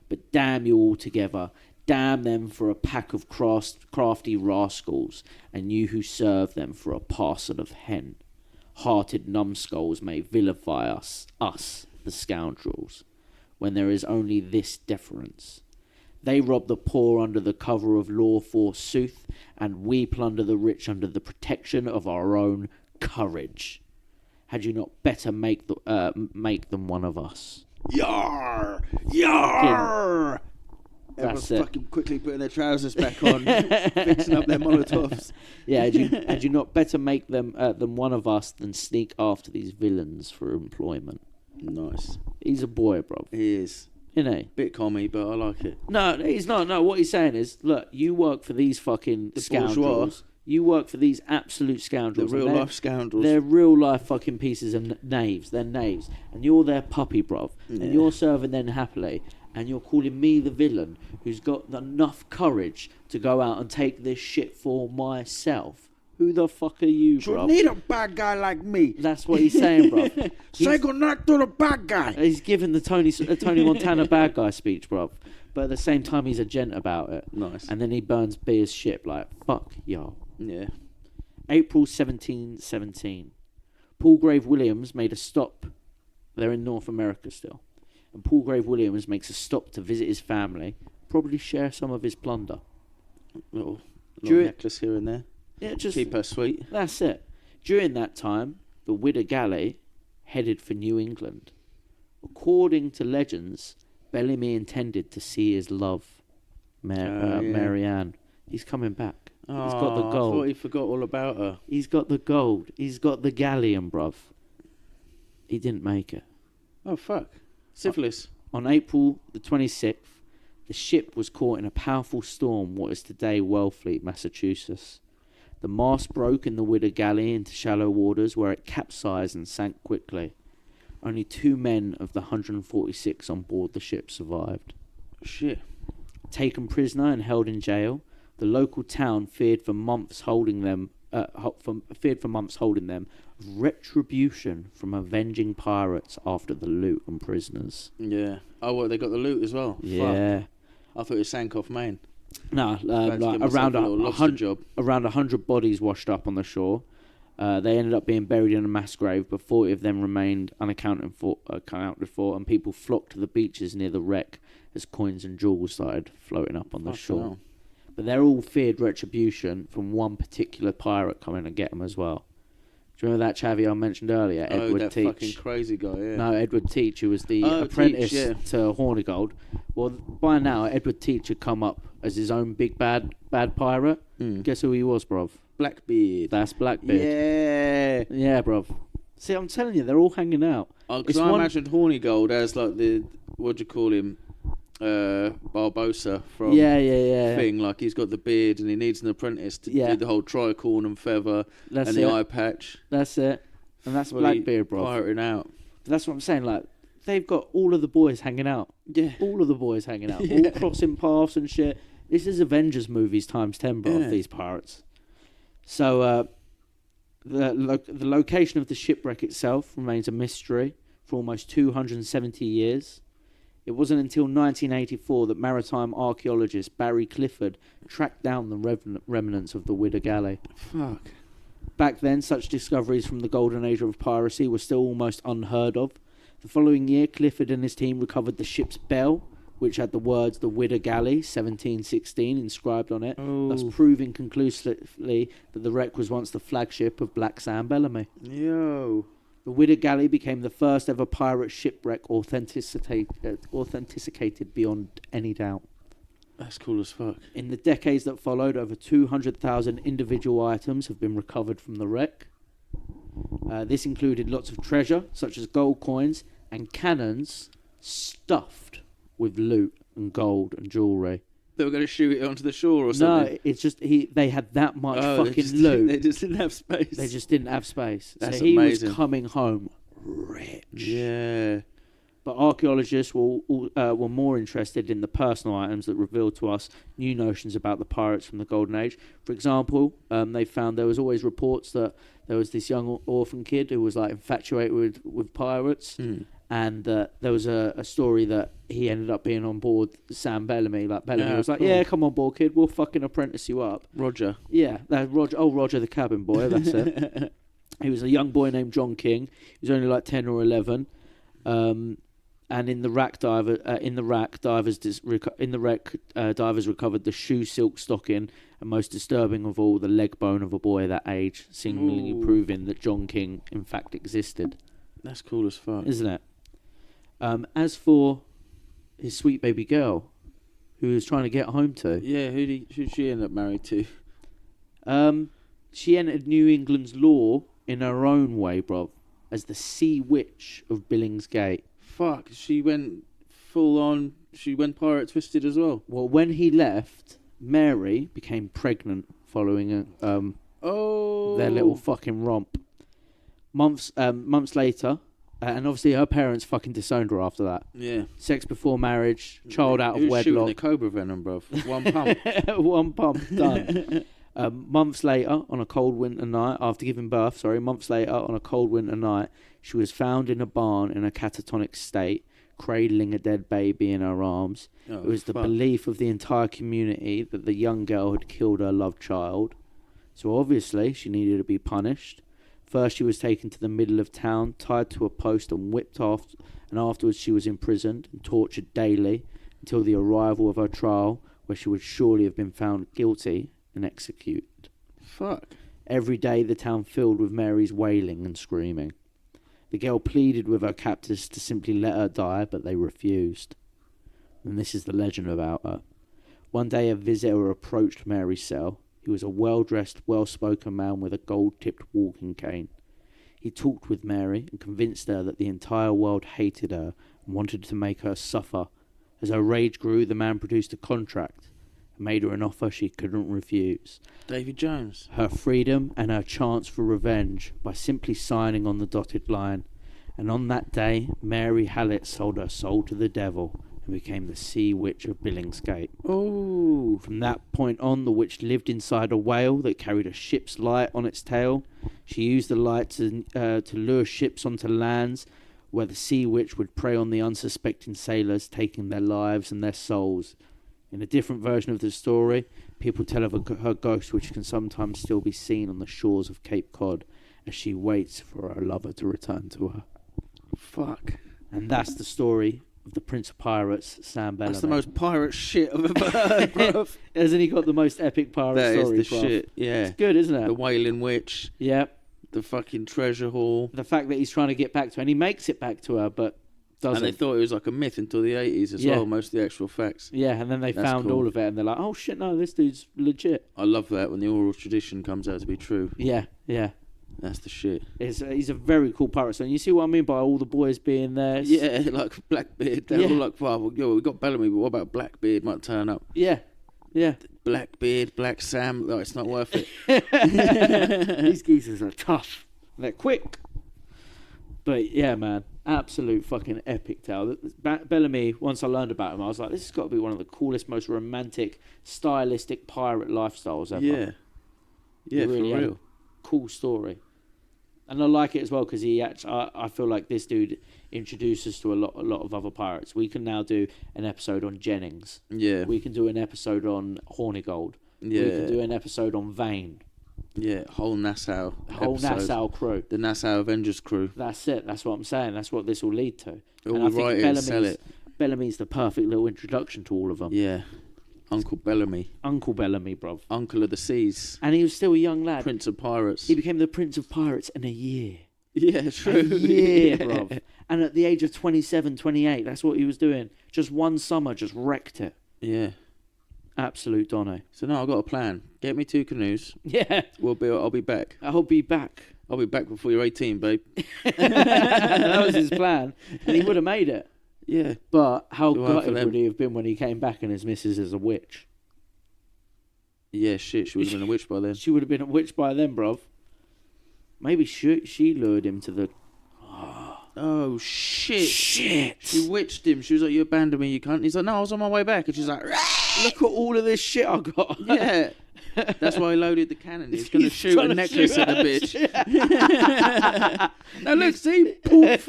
But damn you altogether, damn them for a pack of crafty rascals, and you who serve them for a parcel of hen. hearted numbskulls may vilify us, the scoundrels, when there is only this deference. They rob the poor under the cover of law forsooth, and we plunder the rich under the protection of our own courage. Had you not better make them one of us? Yar! Yar! Everyone's fucking quickly putting their trousers back on, fixing up their Molotovs. Yeah, had you not better make them one of us than sneak after these villains for employment? Nice. He's a boy, bro. He is. Isn't he? Bit commie, but I like it. No, he's not. No, what he's saying is, look, you work for these fucking scoundrels. Bourgeois. You work for these absolute scoundrels. The real life scoundrels. They're real life fucking pieces of knaves. They're knaves. And you're their puppy, bruv. Yeah. And you're serving them happily. And you're calling me the villain who's got enough courage to go out and take this shit for myself. Who the fuck are you, bruv? You need a bad guy like me. That's what he's saying, bruv. Say goodnight to the bad guy. He's giving the Tony Montana bad guy speech, bruv. But at the same time, he's a gent about it. Nice. And then he burns Beer's ship like, fuck y'all. Yeah. April 1717. Palgrave Williams made a stop. They're in North America still. And Palgrave Williams makes a stop to visit his family, probably share some of his plunder. Little necklace here and there. Yeah, just keep her sweet. That's it. During that time, the Widder Galley headed for New England. According to legends, Bellamy intended to see his love, Marianne. He's coming back. He's got the gold. I thought he forgot all about her. He's got the gold. He's got the galleon, bruv. He didn't make it. Oh, fuck. Syphilis. On April the 26th, the ship was caught in a powerful storm, what is today Wellfleet, Massachusetts. The mast broke in the Widder Galley into shallow waters where it capsized and sank quickly. Only 2 men of the 146 on board the ship survived. Shit. Taken prisoner and held in jail, the local town feared for months holding them of retribution from avenging pirates after the loot and prisoners. Yeah. Oh, what, they got the loot as well? Yeah. Fuck. I thought it sank off Maine. No, like around 100 bodies washed up on the shore. They ended up being buried in a mass grave, but 40 of them remained unaccounted for, and people flocked to the beaches near the wreck as coins and jewels started floating up on the shore. Hell. But they're all feared retribution from one particular pirate coming to get them as well. Do you remember that chavvy I mentioned earlier, Edward that Teach? Fucking crazy guy, yeah. No, Edward Teach, who was the apprentice to Hornigold. Well, by now, Edward Teach had come up as his own big bad pirate. Guess who he was, bruv? Blackbeard. That's Blackbeard. Yeah. Yeah, bruv. See, I'm telling you, they're all hanging out. Because I imagined Hornigold as like the, what do you call him? Barbosa from Thing. Like he's got the beard and he needs an apprentice to do the whole tricorn and feather and the eye patch. That's it. And that's Blackbeard, bro. Pirating out. That's what I'm saying. Like they've got all of the boys hanging out. Yeah. All of the boys hanging out. All crossing paths and shit. This is Avengers movies times 10, bro. These pirates. So the location of the shipwreck itself remains a mystery for almost 270 years. It wasn't until 1984 that maritime archaeologist Barry Clifford tracked down the remnants of the Widder Galley. Fuck. Back then, such discoveries from the golden age of piracy were still almost unheard of. The following year, Clifford and his team recovered the ship's bell, which had the words "The Widder Galley, 1716" inscribed on it, thus proving conclusively that the wreck was once the flagship of Black Sam Bellamy. Yo. The Widder Galley became the first ever pirate shipwreck authenticated beyond any doubt. That's cool as fuck. In the decades that followed, over 200,000 individual items have been recovered from the wreck. This included lots of treasure, such as gold coins and cannons stuffed with loot and gold and jewellery. They were going to shoot it onto the shore or something? No, it's just they had that much fucking loot. They just didn't have space. They just didn't have space. That's so he amazing. was coming home rich. Yeah. But archaeologists were more interested in the personal items that revealed to us new notions about the pirates from the Golden Age. For example, they found there was always reports that there was this young orphan kid who was like infatuated with pirates. And there was a story that he ended up being on board Sam Bellamy. Like Bellamy was like, cool. "Yeah, come on board, kid. We'll fucking apprentice you up." Roger. Yeah, that Roger. Oh, Roger the cabin boy. That's it. He was a young boy named John King. He was only like 10 or 11. And in the wreck, divers recovered the shoe silk stocking, and most disturbing of all, the leg bone of a boy that age, seemingly proving that John King in fact existed. That's cool as fuck, isn't it? As for his sweet baby girl, who he was trying to get home to, who'd she end up married to? She entered New England's law in her own way, bruv, as the Sea Witch of Billingsgate. Fuck, she went full on. She went pirate twisted as well. Well, when he left, Mary became pregnant following their little fucking romp. Months later, and obviously her parents fucking disowned her after that. Yeah. Sex before marriage, child out of wedlock. Shooting the cobra venom, bruv. One pump. One pump, done. Months later, on a cold winter night, after giving birth, she was found in a barn in a catatonic state, cradling a dead baby in her arms. It was the belief of the entire community that the young girl had killed her loved child. So obviously, she needed to be punished. First, she was taken to the middle of town, tied to a post and whipped off, and afterwards she was imprisoned and tortured daily until the arrival of her trial, where she would surely have been found guilty and executed. Fuck. Every day the town filled with Mary's wailing and screaming. The girl pleaded with her captors to simply let her die, but they refused. And this is the legend about her. One day a visitor approached Mary's cell. He was a well-dressed, well-spoken man with a gold-tipped walking cane. He talked with Mary and convinced her that the entire world hated her and wanted to make her suffer. As her rage grew, the man produced a contract and made her an offer she couldn't refuse. Davy Jones. Her freedom and her chance for revenge by simply signing on the dotted line. And on that day, Mary Hallett sold her soul to the devil and became the Sea Witch of Billingsgate. Oh! From that point on, the witch lived inside a whale that carried a ship's light on its tail. She used the light to lure ships onto lands where the Sea Witch would prey on the unsuspecting sailors, taking their lives and their souls. In a different version of the story, people tell of her ghost, which can sometimes still be seen on the shores of Cape Cod as she waits for her lover to return to her. Fuck. And that's the story of the Prince of Pirates, Sam Bellamy. That's the most pirate shit I've ever heard, bro. Hasn't he got the most epic pirate story? That is the shit, yeah. It's good, isn't it? The Wailing Witch. Yep. The fucking treasure haul. The fact that he's trying to get back to her, and he makes it back to her, but doesn't. And they thought it was like a myth until the 80s as well, most of the actual facts. Yeah, and then they found all of it, and they're like, oh shit, no, this dude's legit. I love that when the oral tradition comes out to be true. Yeah, yeah. That's the shit. He's a very cool pirate. So you see what I mean by all the boys being there? Yeah, like Blackbeard. They're all like, well, we got Bellamy, but what about Blackbeard might turn up? Yeah, yeah. Blackbeard, Black Sam, it's not worth it. These geezers are tough. They're quick. But yeah, man, absolute fucking epic tale. Bellamy, once I learned about him, I was like, this has got to be one of the coolest, most romantic, stylistic pirate lifestyles ever. Yeah. Yeah, really for real. Cool story. And I like it as well because I feel like this dude introduced us to a lot of other pirates. We can now do an episode on Jennings. Yeah. We can do an episode on Hornigold. Yeah. We can do an episode on Vane. Yeah, whole Nassau crew. The Nassau Avengers crew. That's it. That's what I'm saying. That's what this will lead to. All right, and sell it. Bellamy's the perfect little introduction to all of them. Yeah. Uncle Bellamy, bruv. Uncle of the Seas. And he was still a young lad. Prince of Pirates. He became the Prince of Pirates in a year. Yeah, true. A year, bruv. And at the age of 27, 28, that's what he was doing. Just one summer, just wrecked it. Yeah. Absolute Donno. So now I've got a plan. Get me 2 canoes. Yeah. I'll be back. I'll be back. I'll be back before you're 18, babe. That was his plan. And he would have made it. Yeah. But how gutted would he have been when he came back and his missus is a witch? Yeah, shit. She would have been a witch by then. She would have been a witch by then, bruv. Maybe she lured him to the... Oh, shit. Shit. She witched him. She was like, you abandoned me, you cunt. He's like, no, I was on my way back. And she's like, look at all of this shit I got. Yeah. That's why he loaded the cannon. He's going to shoot a necklace at the bitch. Now look, see? Poof.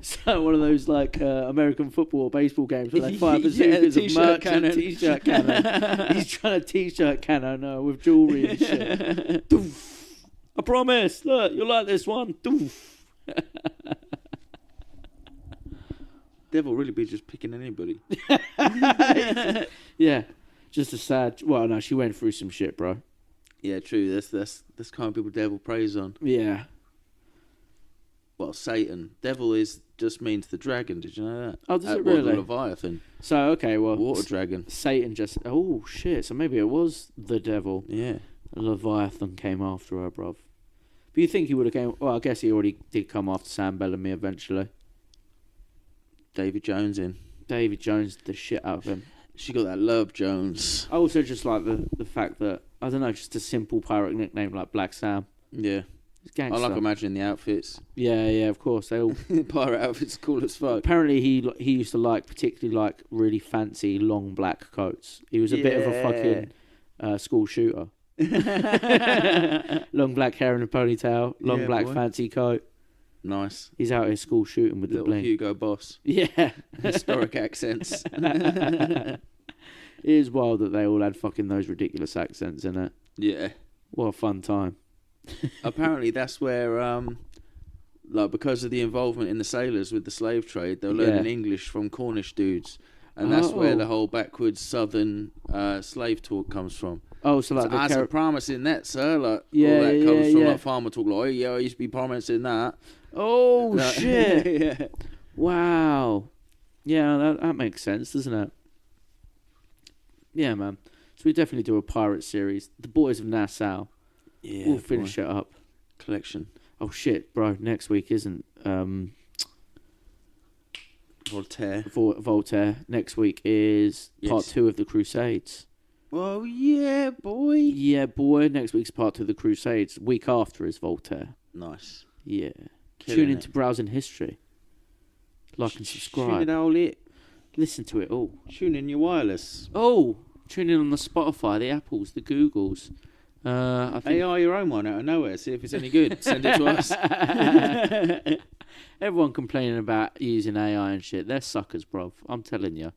So one of those like American football or baseball games where they fire bazookas of merch and t-shirt cannon. He's trying to t-shirt cannon with jewellery and shit. I promise. Look, you'll like this one. Doof. Devil really be just picking anybody. Yeah, just a sad. Well, no, she went through some shit, bro. Yeah, true. That's kind of people devil preys on. Yeah. Well, Satan. Devil just means the dragon. Did you know that? Oh, does it really? The Leviathan. So okay, well, Water dragon. Satan just. Oh shit! So maybe it was the devil. Yeah. Leviathan came after her, bruv. But you think he would have came? Well, I guess he already did come after Sam Bellamy eventually. David Jones in. David Jones did the shit out of him. She got that Love Jones. I also just like the fact that, I don't know, just a simple pirate nickname like Black Sam. Yeah. It's gangster. I like imagining the outfits. Yeah, of course. They all Pirate outfits are cool as fuck. Apparently he used to particularly like really fancy long black coats. He was a bit of a fucking school shooter. Long black hair and a ponytail, long black fancy coat. Nice. He's out here school shooting with Little the bling. Hugo Boss. Yeah. Historic accents. It is wild that they all had fucking those ridiculous accents in it. Yeah. What a fun time. Apparently that's where, because of the involvement in the sailors with the slave trade, they're learning English from Cornish dudes. And that's where the whole backwards southern slave talk comes from. Oh, so like that's a promise in that, sir. Like, all that comes from like farmer talk. Like, I used to be promising that. Oh, shit. Yeah. Wow. Yeah, that makes sense, doesn't it? Yeah, man. So we definitely do a pirate series. The Boys of Nassau. Yeah. We'll finish it up. Collection. Oh, shit, bro. Next week isn't... Voltaire. Voltaire. Next week is part 2 of the Crusades. Oh, yeah, boy. Yeah, boy. Next week's part 2 of the Crusades. Week after is Voltaire. Nice. Yeah. Tune into Browsing History. Like and subscribe. Tune it all in. Listen to it all. Tune in your wireless. Oh, tune in on the Spotify, the Apples, the Googles. I think... AI your own one out of nowhere. See if it's any good. Send it to us. Everyone complaining about using AI and shit. They're suckers, bruv. I'm telling you.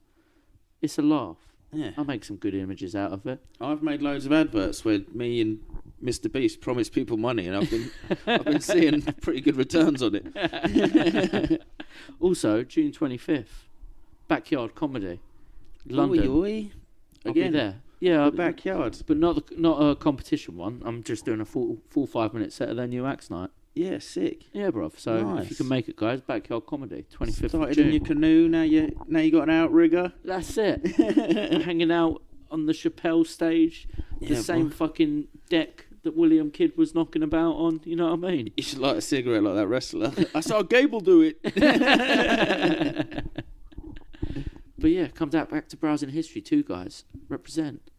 It's a laugh. Yeah. I'll make some good images out of it. I've made loads of adverts where me and Mr. Beast promise people money, and I've been seeing pretty good returns on it. Also, June 25th, Backyard Comedy, London. Oi. I'll be there. Yeah, the backyard, but not a competition one. I'm just doing a full 5-minute set of their new acts night. Yeah, sick. Yeah, bruv. So nice. if you can make it, guys, Backyard Comedy, 25th Started of June. in your canoe. Now you got an outrigger. That's it. Hanging out on the Chappelle stage, the same fucking deck that William Kidd was knocking about on. You know what I mean? You should light a cigarette like that wrestler. I saw Gable do it. But yeah, comes out back to Browsing History too, guys. Represent.